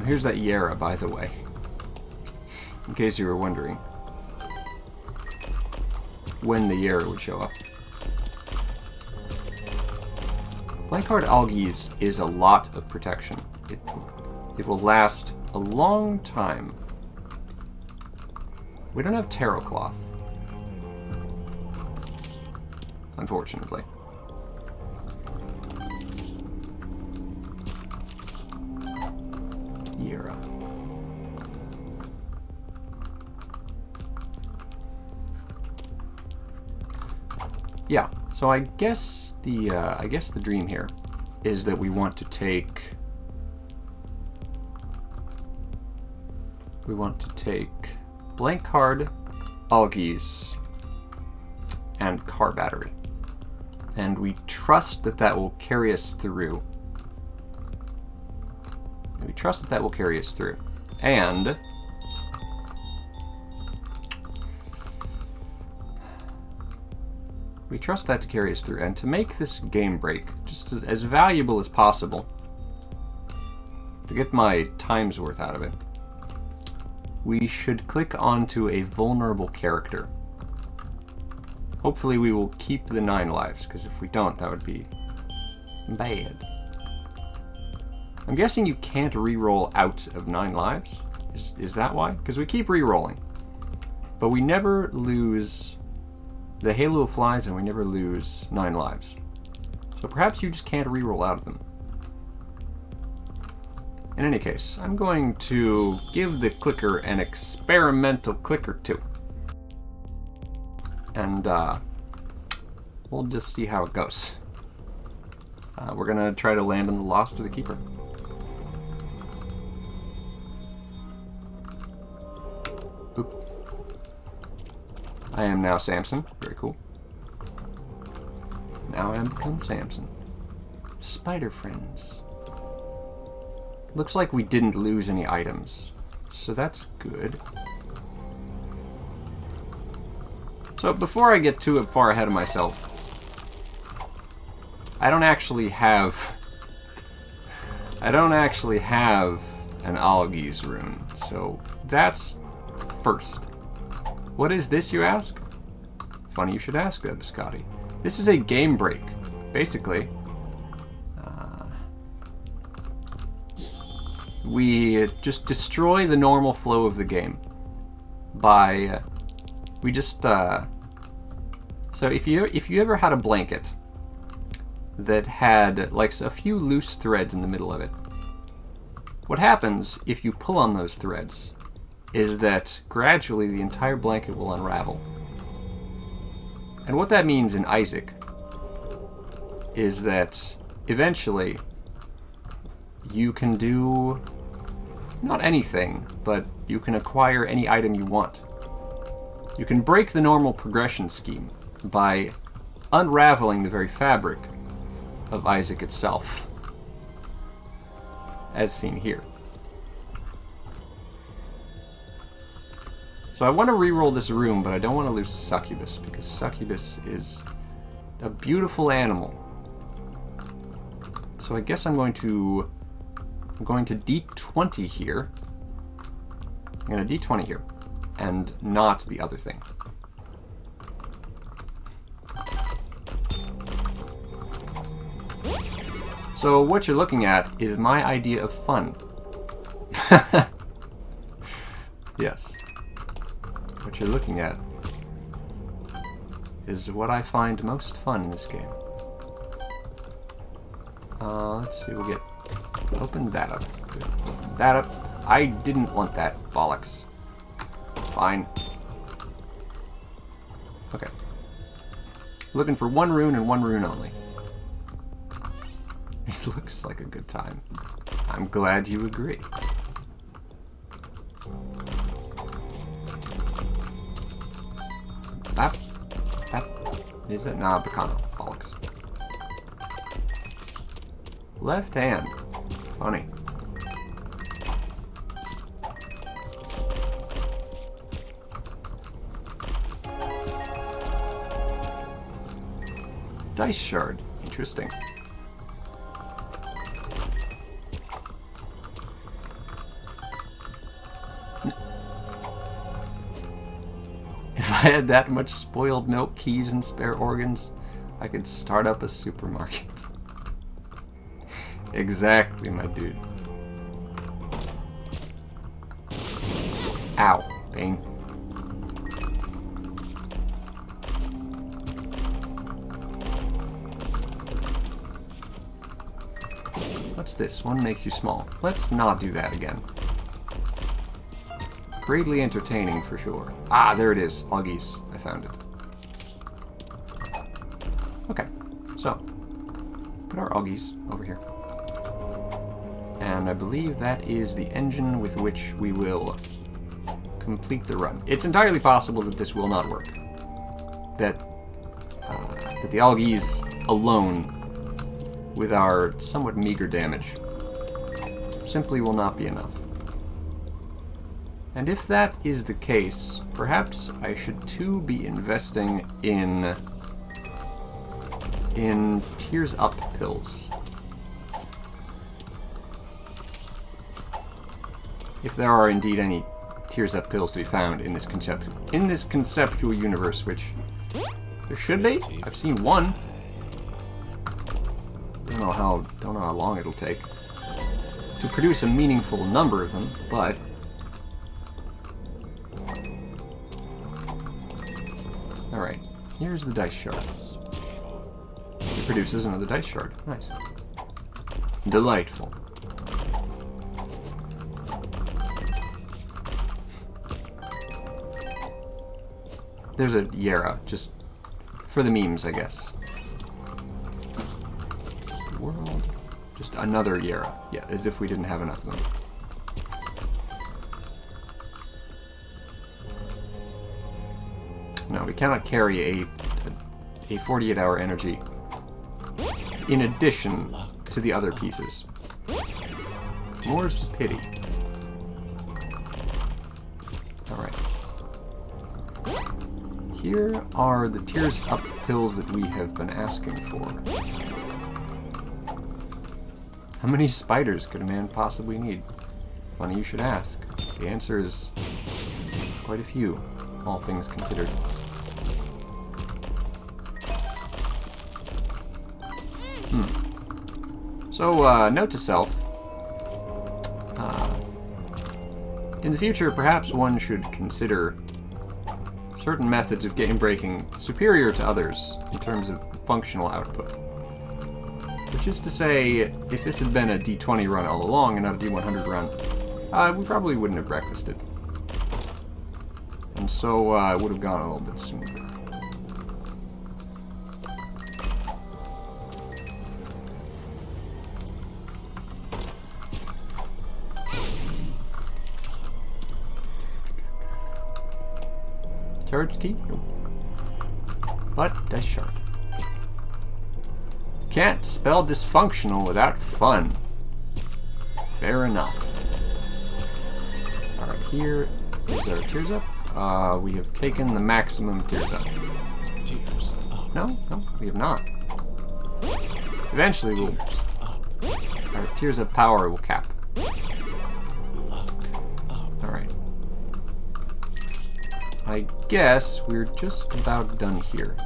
Speaker 1: here's that Yara, by the way. In case you were wondering when the Yara would show up. Blank card Algies is a lot of protection. It will last a long time. We don't have Tarot Cloth, unfortunately. Yara. Yeah, so I guess the dream here is that we want to take blank card, Algies, and car battery, and we trust that that will carry us through. And we trust that to carry us through. And to make this game break just as valuable as possible, to get my time's worth out of it, we should click onto a vulnerable character. Hopefully we will keep the 9 lives, because if we don't, that would be bad. I'm guessing you can't re-roll out of 9 lives. Is that why? Because we keep re-rolling, but we never lose the Halo of Flies, and we never lose 9 lives. So perhaps you just can't re-roll out of them. In any case, I'm going to give the clicker an experimental click or two. And we'll just see how it goes. We're going to try to land on the Lost or the Keeper. Oop. I am now Samson. Very cool. Now I am become Samson. Spider friends. Looks like we didn't lose any items, so that's good. So before I get too far ahead of myself, I don't actually have an Algies rune, so that's first. What is this, you ask? Funny you should ask that, Biscotti. This is a game break, basically. We just destroy the normal flow of the game by we just so if you ever had a blanket that had like a few loose threads in the middle of it, what happens if you pull on those threads is that gradually the entire blanket will unravel. And what that means in Isaac is that eventually you can do not anything, but you can acquire any item you want. You can break the normal progression scheme by unraveling the very fabric of Isaac itself, as seen here. So I want to reroll this room, but I don't want to lose Succubus, because Succubus is a beautiful animal. So I guess I'm going to D20 here. I'm going to D20 here, and not the other thing. So what you're looking at is my idea of fun. Yes. What you're looking at is what I find most fun in this game. Let's see, we'll get... Open that up. Open that up. I didn't want that. Bollocks. Fine. Okay. Looking for one rune and one rune only. It looks like a good time. I'm glad you agree. Bap. Bap. Is it? Nah, Bacano. Bollocks. Left hand. Funny. Dice shard. Interesting. If I had that much spoiled milk, keys, and spare organs, I could start up a supermarket. Exactly, my dude. Ow. Bang. What's this? One makes you small. Let's not do that again. Greatly entertaining, for sure. Ah, there it is. Auggies. I found it. Okay. So, put our Auggies over here. And I believe that is the engine with which we will complete the run. It's entirely possible that this will not work. That the Auggies alone, with our somewhat meager damage, simply will not be enough. And if that is the case, perhaps I should too be investing in Tears Up pills. If there are indeed any Tears Up pills to be found in this conceptual universe, which there should be. I've seen one. Don't know how long it'll take to produce a meaningful number of them, but alright, here's the dice shard. It produces another dice shard. Nice. Delightful. There's a Yera, just for the memes, I guess. World. Just another Yera. Yeah, as if we didn't have enough of them. No, we cannot carry a 48-hour energy in addition to the other pieces. More's the pity. Alright. Here are the Tears Up pills that we have been asking for. How many spiders could a man possibly need? Funny you should ask. The answer is quite a few, all things considered. So, note to self. In the future, perhaps one should consider certain methods of game breaking superior to others in terms of functional output. Which is to say, if this had been a D20 run all along and not a D100 run, we probably wouldn't have breakfasted. And so it would have gone a little bit smoother. Charge key? Nope. But dice shard. Can't spell dysfunctional without fun. Fair enough. Alright, here is our tears up. We have taken the maximum tears up.
Speaker 2: Tears up.
Speaker 1: No, we have not. Eventually we'll... Our tears up power will cap.
Speaker 2: Luck up.
Speaker 1: Alright. I guess we're just about done here.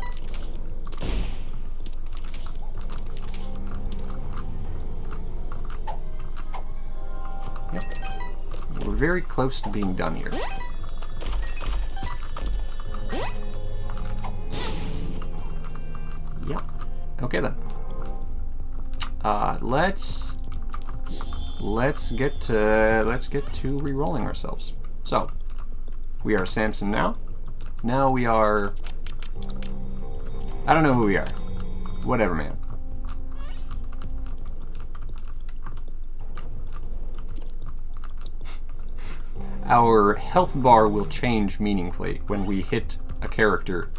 Speaker 1: Yep. We're very close to being done here. Yep. Okay then. Let's get to re-rolling ourselves. So, we are Samson now. Now we are... I don't know who we are. Whatever, man. Our health bar will change meaningfully when we hit a character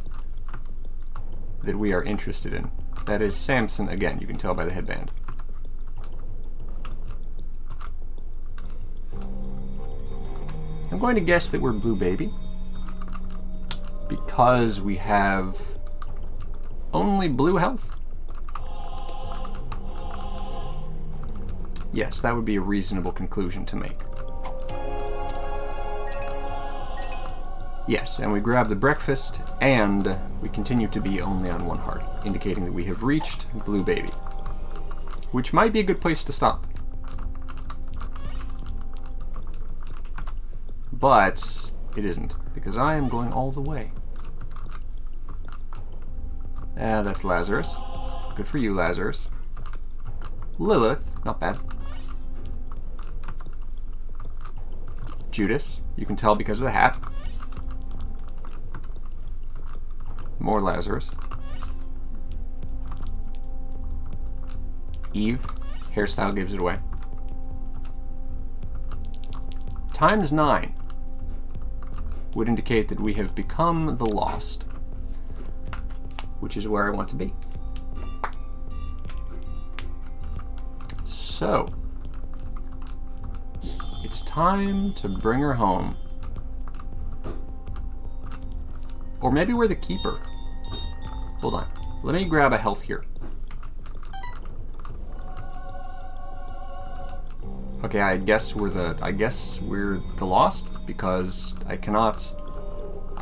Speaker 1: that we are interested in. That is Samson again, you can tell by the headband. I'm going to guess that we're Blue Baby because we have only blue health. Yes, that would be a reasonable conclusion to make. Yes, and we grab the breakfast, and we continue to be only on 1 heart, indicating that we have reached Blue Baby, which might be a good place to stop. But it isn't, because I am going all the way. That's Lazarus. Good for you, Lazarus. Lilith, not bad. Judas, you can tell because of the hat. More Lazarus. Eve, hairstyle gives it away. Times 9 would indicate that we have become the Lost, which is where I want to be. So, it's time to bring her home. Or maybe we're the keeper. Hold on. Let me grab a health here. Okay, I guess we're the Lost because I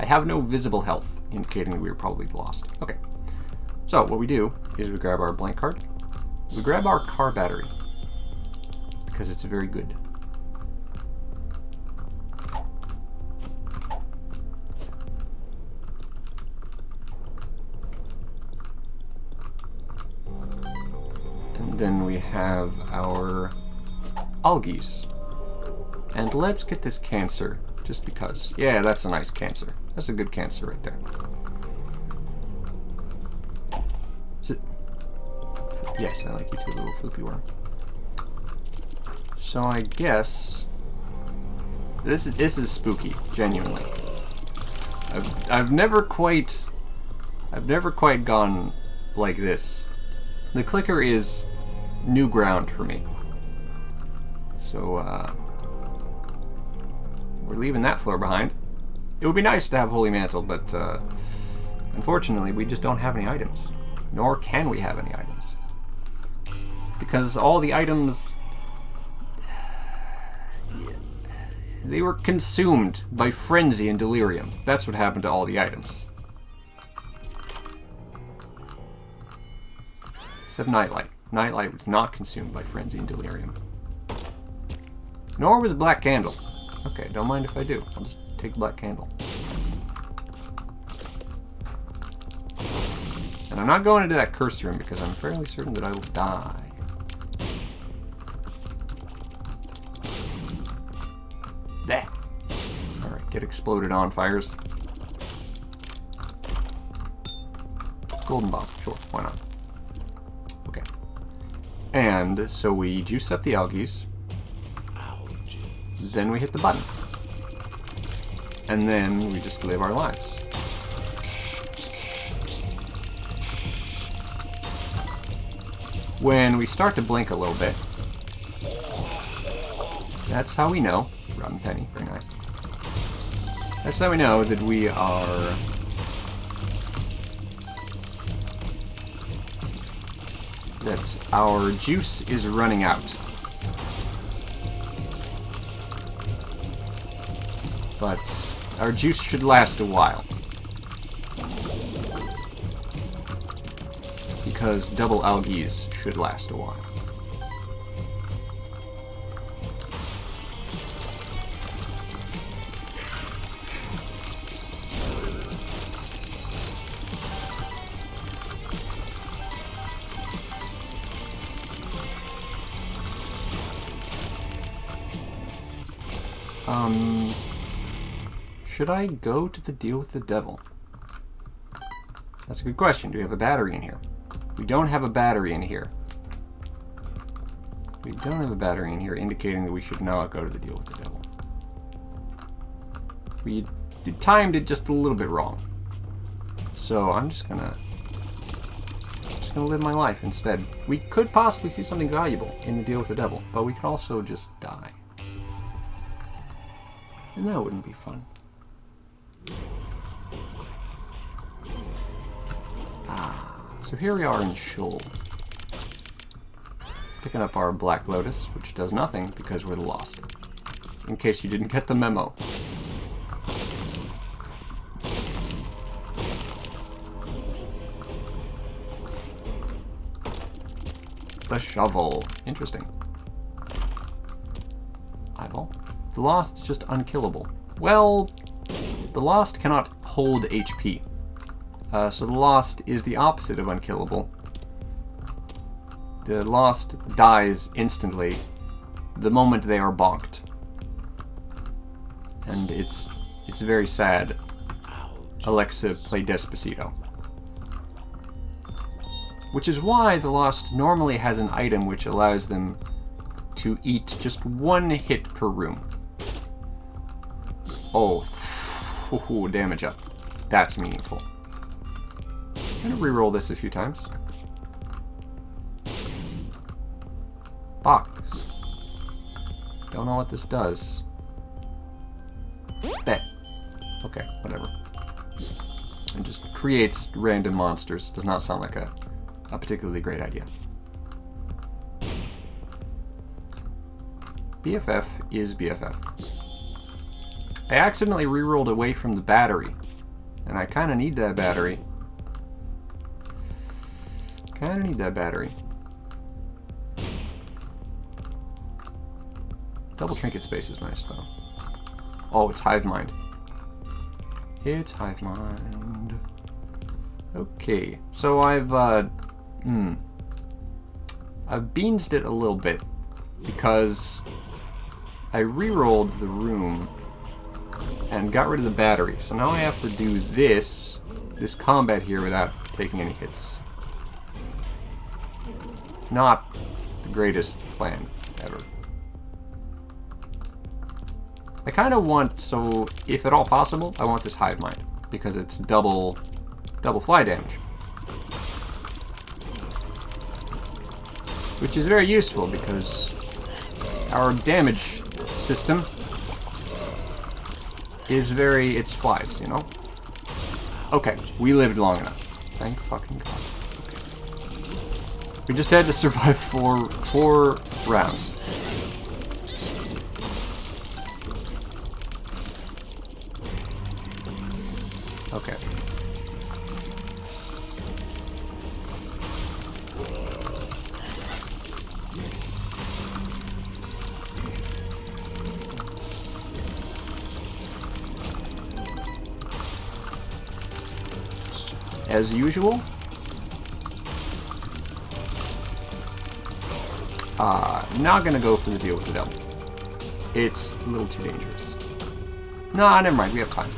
Speaker 1: have no visible health indicating that we were probably the Lost. Okay. So what we do is we grab our blank card. We grab our car battery because it's very good. Then we have our algaes. And let's get this cancer, just because. Yeah, that's a nice cancer. That's a good cancer right there. Is it? Yes, I like you too, little floopy worm. So I guess this is spooky, genuinely. I've never quite gone like this. The clicker is new ground for me. So, we're leaving that floor behind. It would be nice to have Holy Mantle, but unfortunately we just don't have any items. Nor can we have any items. Because all the items... they were consumed by frenzy and delirium. That's what happened to all the items. Except Nightlight. Nightlight was not consumed by frenzy and delirium. Nor was Black Candle. Okay, don't mind if I do. I'll just take Black Candle. And I'm not going into that curse room because I'm fairly certain that I will die. There. Alright, get exploded on fires. Golden Bomb, sure, why not? Okay. And so we juice up the algaes. Then we hit the button. And then we just live our lives. when we start to blink a little bit, that's how we know. Rotten penny, very nice. That's how we know that we are that our juice is running out. But our juice should last a while. Because double algaes should last a while. Should I go to the deal with the devil? That's a good question. Do we have a battery in here? We don't have a battery in here. We don't have a battery in here, indicating that we should not go to the deal with the devil. We timed it just a little bit wrong. So I'm just gonna live my life instead. We could possibly see something valuable in the deal with the devil, but we could also just die. And that wouldn't be fun. So here we are in Shoal. Picking up our Black Lotus, which does nothing because we're the Lost. In case you didn't get the memo. The shovel. Interesting. Eyeball. The Lost is just unkillable. Well, the Lost cannot hold HP. So the Lost is the opposite of unkillable. The Lost dies instantly the moment they are bonked. And it's very sad. Alexa, play Despacito. Which is why the Lost normally has an item which allows them to eat just one hit per room. Oh, damage up. That's meaningful. I'm gonna reroll this a few times. Box. Don't know what this does. Bet. Okay, whatever. It just creates random monsters. Does not sound like a particularly great idea. BFF is BFF. I accidentally rerolled away from the battery. And I kinda need that battery. Double trinket space is nice, though. Oh, it's Hive Mind. It's Hive Mind. Okay, so I've beansed it a little bit because I re-rolled the room and got rid of the battery. So now I have to do this combat here without taking any hits. Not the greatest plan ever. I kind of want, so if at all possible, I want this Hive Mind because it's double fly damage, which is very useful because our damage system is it's flies, you know? Okay, we lived long enough. Thank fucking God. We just had to survive four rounds. Okay. As usual, not gonna go for the deal with the devil. It's a little too dangerous. Nah, never mind. We have time.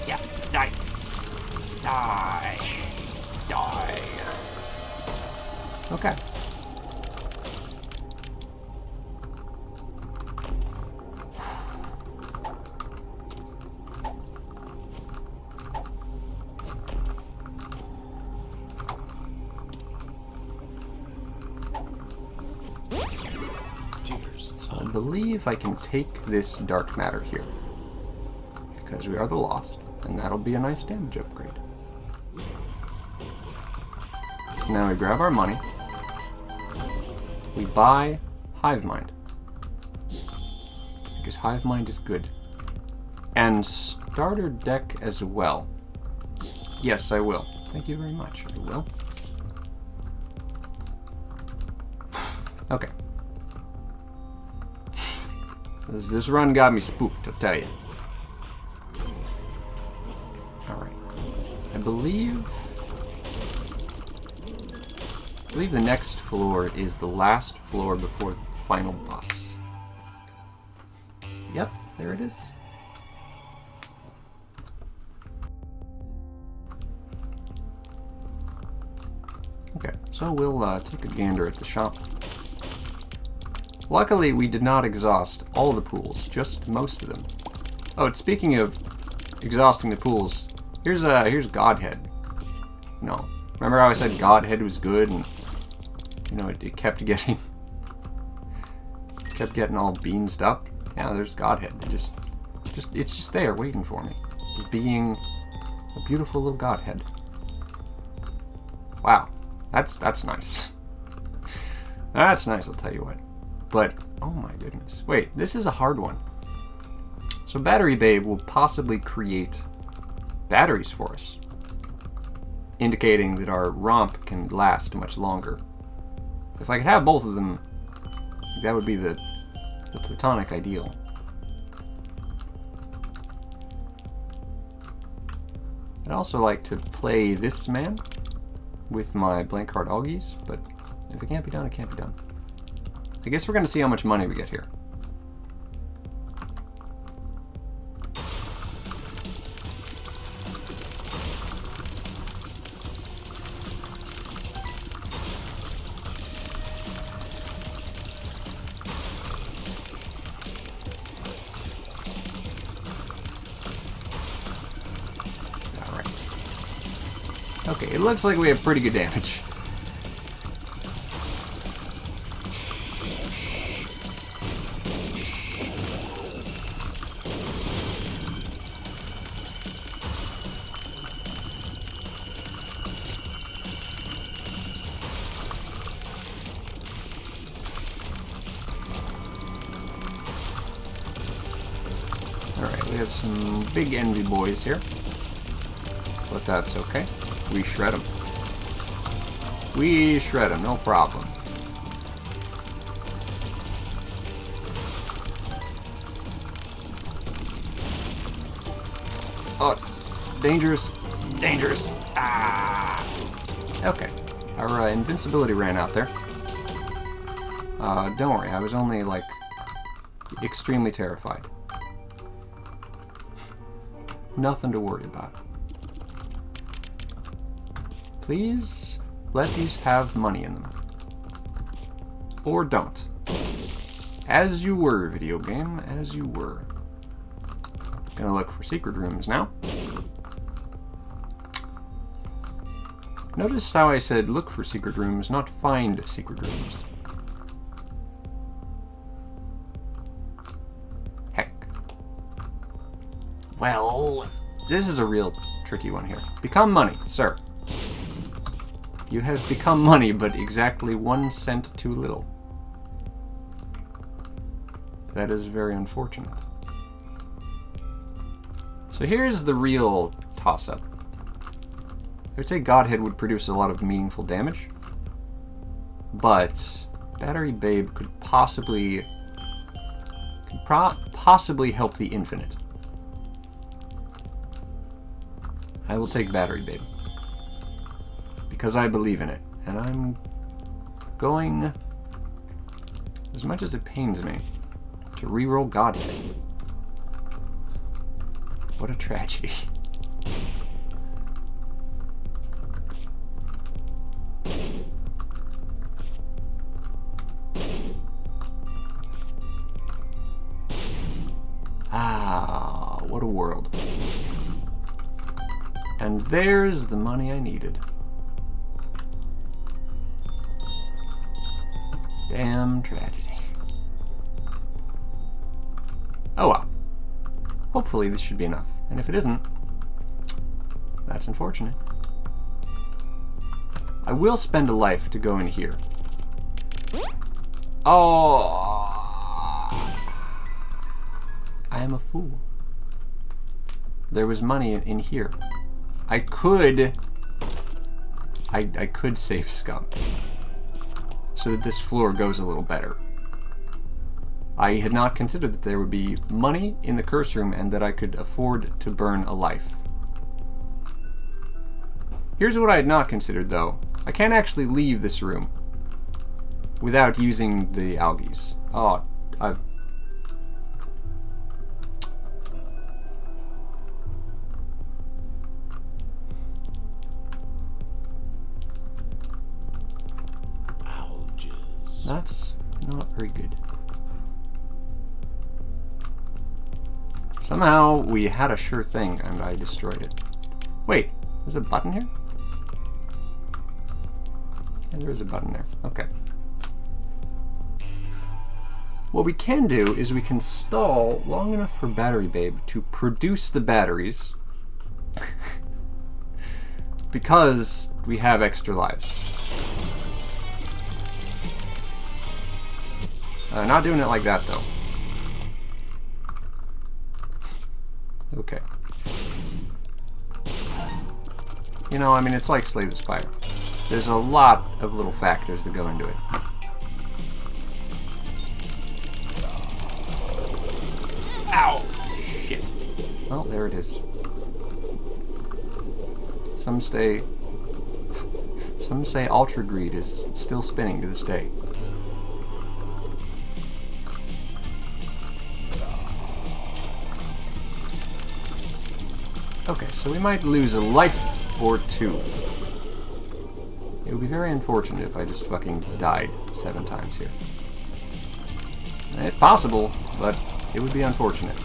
Speaker 1: Yeah, die. Okay. believe I can take this dark matter here. Because we are the Lost, and that'll be a nice damage upgrade. So now we grab our money. We buy Hive Mind. Because Hive Mind is good. And starter deck as well. Yes, I will. Thank you very much. I will. Okay. This run got me spooked, I'll tell you. Alright. I believe the next floor is the last floor before the final boss. Yep, there it is. Okay, so we'll take a gander at the shop. Luckily, we did not exhaust all the pools, just most of them. Oh, and speaking of exhausting the pools, here's Godhead. No, remember how I said Godhead was good, and you know it kept getting all beansed up. Yeah, there's Godhead. It's just there waiting for me, just being a beautiful little Godhead. Wow, that's nice. That's nice, I'll tell you what. But, oh my goodness. Wait, this is a hard one. So Battery Babe will possibly create batteries for us, indicating that our romp can last much longer. If I could have both of them, that would be the platonic ideal. I'd also like to play this man with my blank card Augies, but if it can't be done, it can't be done. I guess we're going to see how much money we get here. Alright. Okay, it looks like we have pretty good damage. Alright, we have some big envy boys here. But that's okay. We shred them. We shred them, no problem. Oh, dangerous. Dangerous. Ah! Okay. Our invincibility ran out there. Don't worry, I was only, like, extremely terrified. Nothing to worry about. Please let these have money in them. Or don't. As you were, video game, as you were. Gonna look for secret rooms now. Notice how I said look for secret rooms, not find secret rooms. Heck. Well, this is a real tricky one here. Become money, sir. You have become money, but exactly 1 cent too little. That is very unfortunate. So here's the real toss-up. I would say Godhead would produce a lot of meaningful damage, but Battery Babe could possibly help the Infinite. I will take Battery Babe, because I believe in it, and I'm going, as much as it pains me, to reroll Godhead. What a tragedy. Ah, what a world. And there's the money I needed. Damn tragedy. Hopefully this should be enough. And if it isn't, that's unfortunate. I will spend a life to go in here. Oh! I am a fool. There was money in here. I could save scum so that this floor goes a little better. I had not considered that there would be money in the curse room and that I could afford to burn a life. Here's what I had not considered, though. I can't actually leave this room without using the algaes. Oh, that's not very good. Somehow we had a sure thing and I destroyed it. Wait, there's a button here? Yeah, there is a button there. Okay. What we can do is we can stall long enough for Battery Babe to produce the batteries because we have extra lives. Not doing it like that, though. Okay. You know, I mean, it's like Slay the Spire. There's a lot of little factors that go into it. Ow! Shit. Well, there it is. Some say Ultra Greed is still spinning to this day. Okay, so we might lose a life or two. It would be very unfortunate if I just fucking died 7 times here. It's possible, but it would be unfortunate.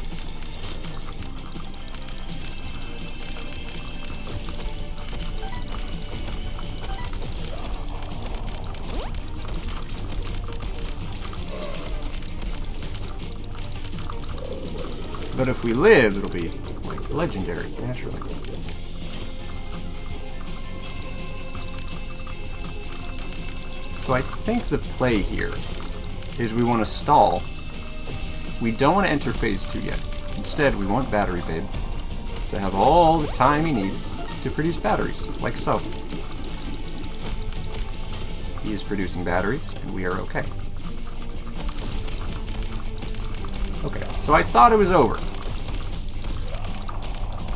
Speaker 1: But if we live, it'll be like legendary, naturally. So I think the play here is we want to stall. We don't want to enter phase 2 yet. Instead, we want Battery Babe to have all the time he needs to produce batteries, like so. He is producing batteries, and we are okay. Okay, so I thought it was over.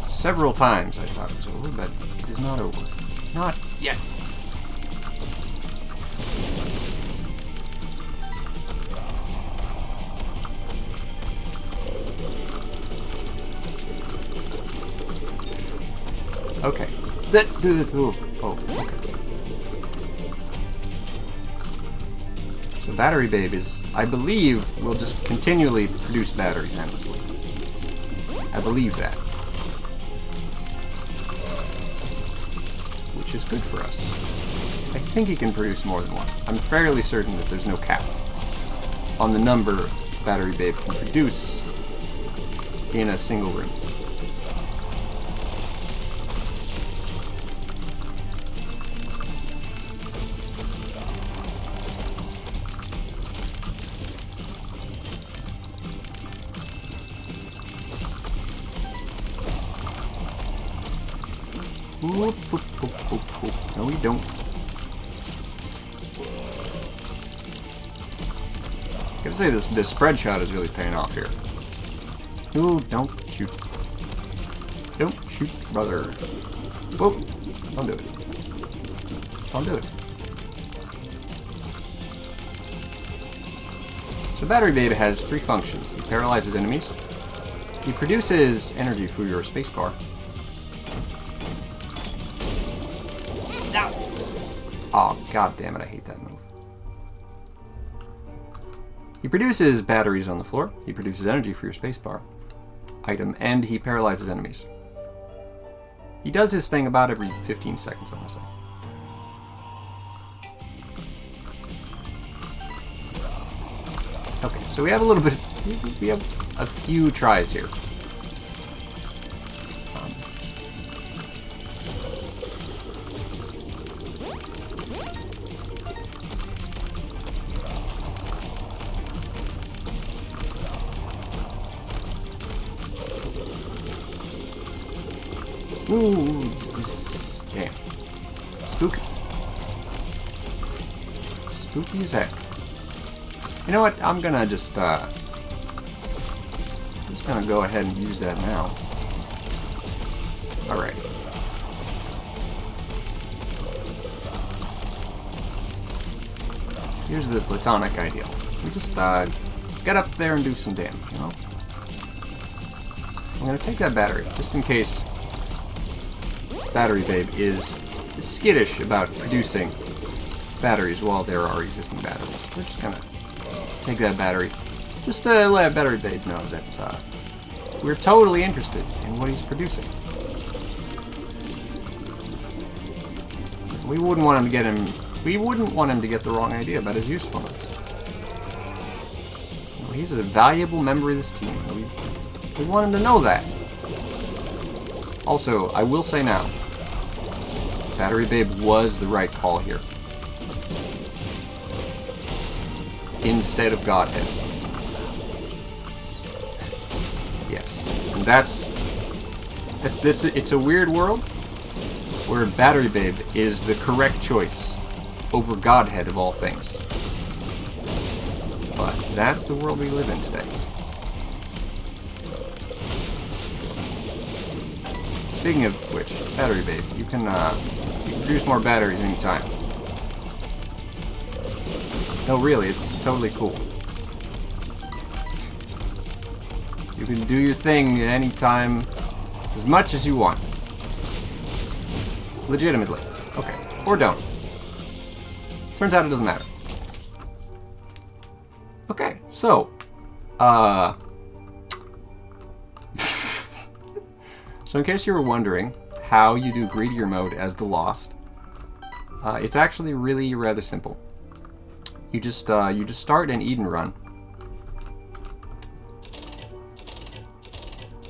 Speaker 1: Several times I thought it was over, but it is not over. Not yet. Okay. Oh, okay. So Battery Babe is, I believe, will just continually produce batteries endlessly. I believe that. Which is good for us. I think he can produce more than one. I'm fairly certain that there's no cap on the number Battery Babe can produce in a single room. Whoop, whoop, whoop, whoop, whoop. No, we don't. I gotta say, this spread shot is really paying off here. Ooh, don't shoot. Don't shoot, brother. Whoa, don't do it. Don't do it. So Battery Babe has 3 functions. He paralyzes enemies. He produces energy for your spacebar. Oh, god damn it, I hate that move. He produces batteries on the floor, he produces energy for your spacebar item, and he paralyzes enemies. He does his thing about every 15 seconds, I want to say. Okay, so we have a little bit, we have a few tries here Ooh, damn. Spooky. Spooky as heck. You know what? I'm gonna just gonna go ahead and use that now. Alright. Here's the platonic ideal. We just get up there and do some damage, you know? I'm gonna take that battery, just in case Battery Babe is skittish about producing batteries while there are existing batteries. We're just gonna take that battery, just to let Battery Babe know that we're totally interested in what he's producing. We wouldn't want him to get the wrong idea about his usefulness. You know, he's a valuable member of this team. We want him to know that. Also, I will say now, Battery Babe was the right call here. Instead of Godhead. Yes. And it's a weird world where Battery Babe is the correct choice over Godhead of all things. But that's the world we live in today. Speaking of which, Battery Babe, you can produce more batteries anytime. No, really, it's totally cool. You can do your thing at any time, as much as you want. Legitimately. Okay. Or don't. Turns out it doesn't matter. Okay, so, so in case you were wondering how you do greedier mode as the Lost, it's actually really rather simple. You just start an Eden run.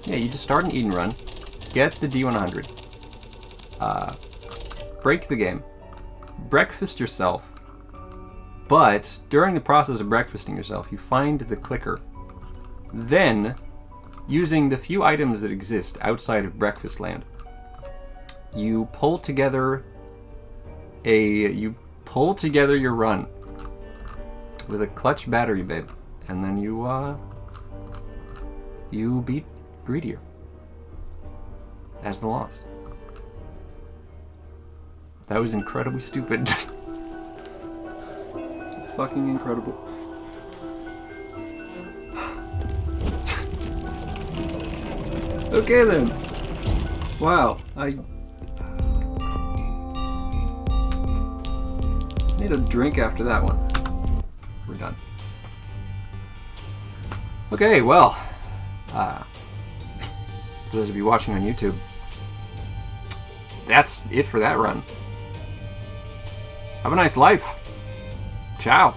Speaker 1: Yeah, you just start an Eden run, get the D100, break the game, breakfast yourself, but during the process of breakfasting yourself, you find the clicker. Then, using the few items that exist outside of Breakfast Land, you pull together your run with a clutch Battery Babe, and then you beat Greedier as the Lost. That was incredibly stupid. Fucking incredible. Okay then. Wow, I need a drink after that one. We're done. Okay, well, for those of you watching on YouTube, that's it for that run. Have a nice life. Ciao.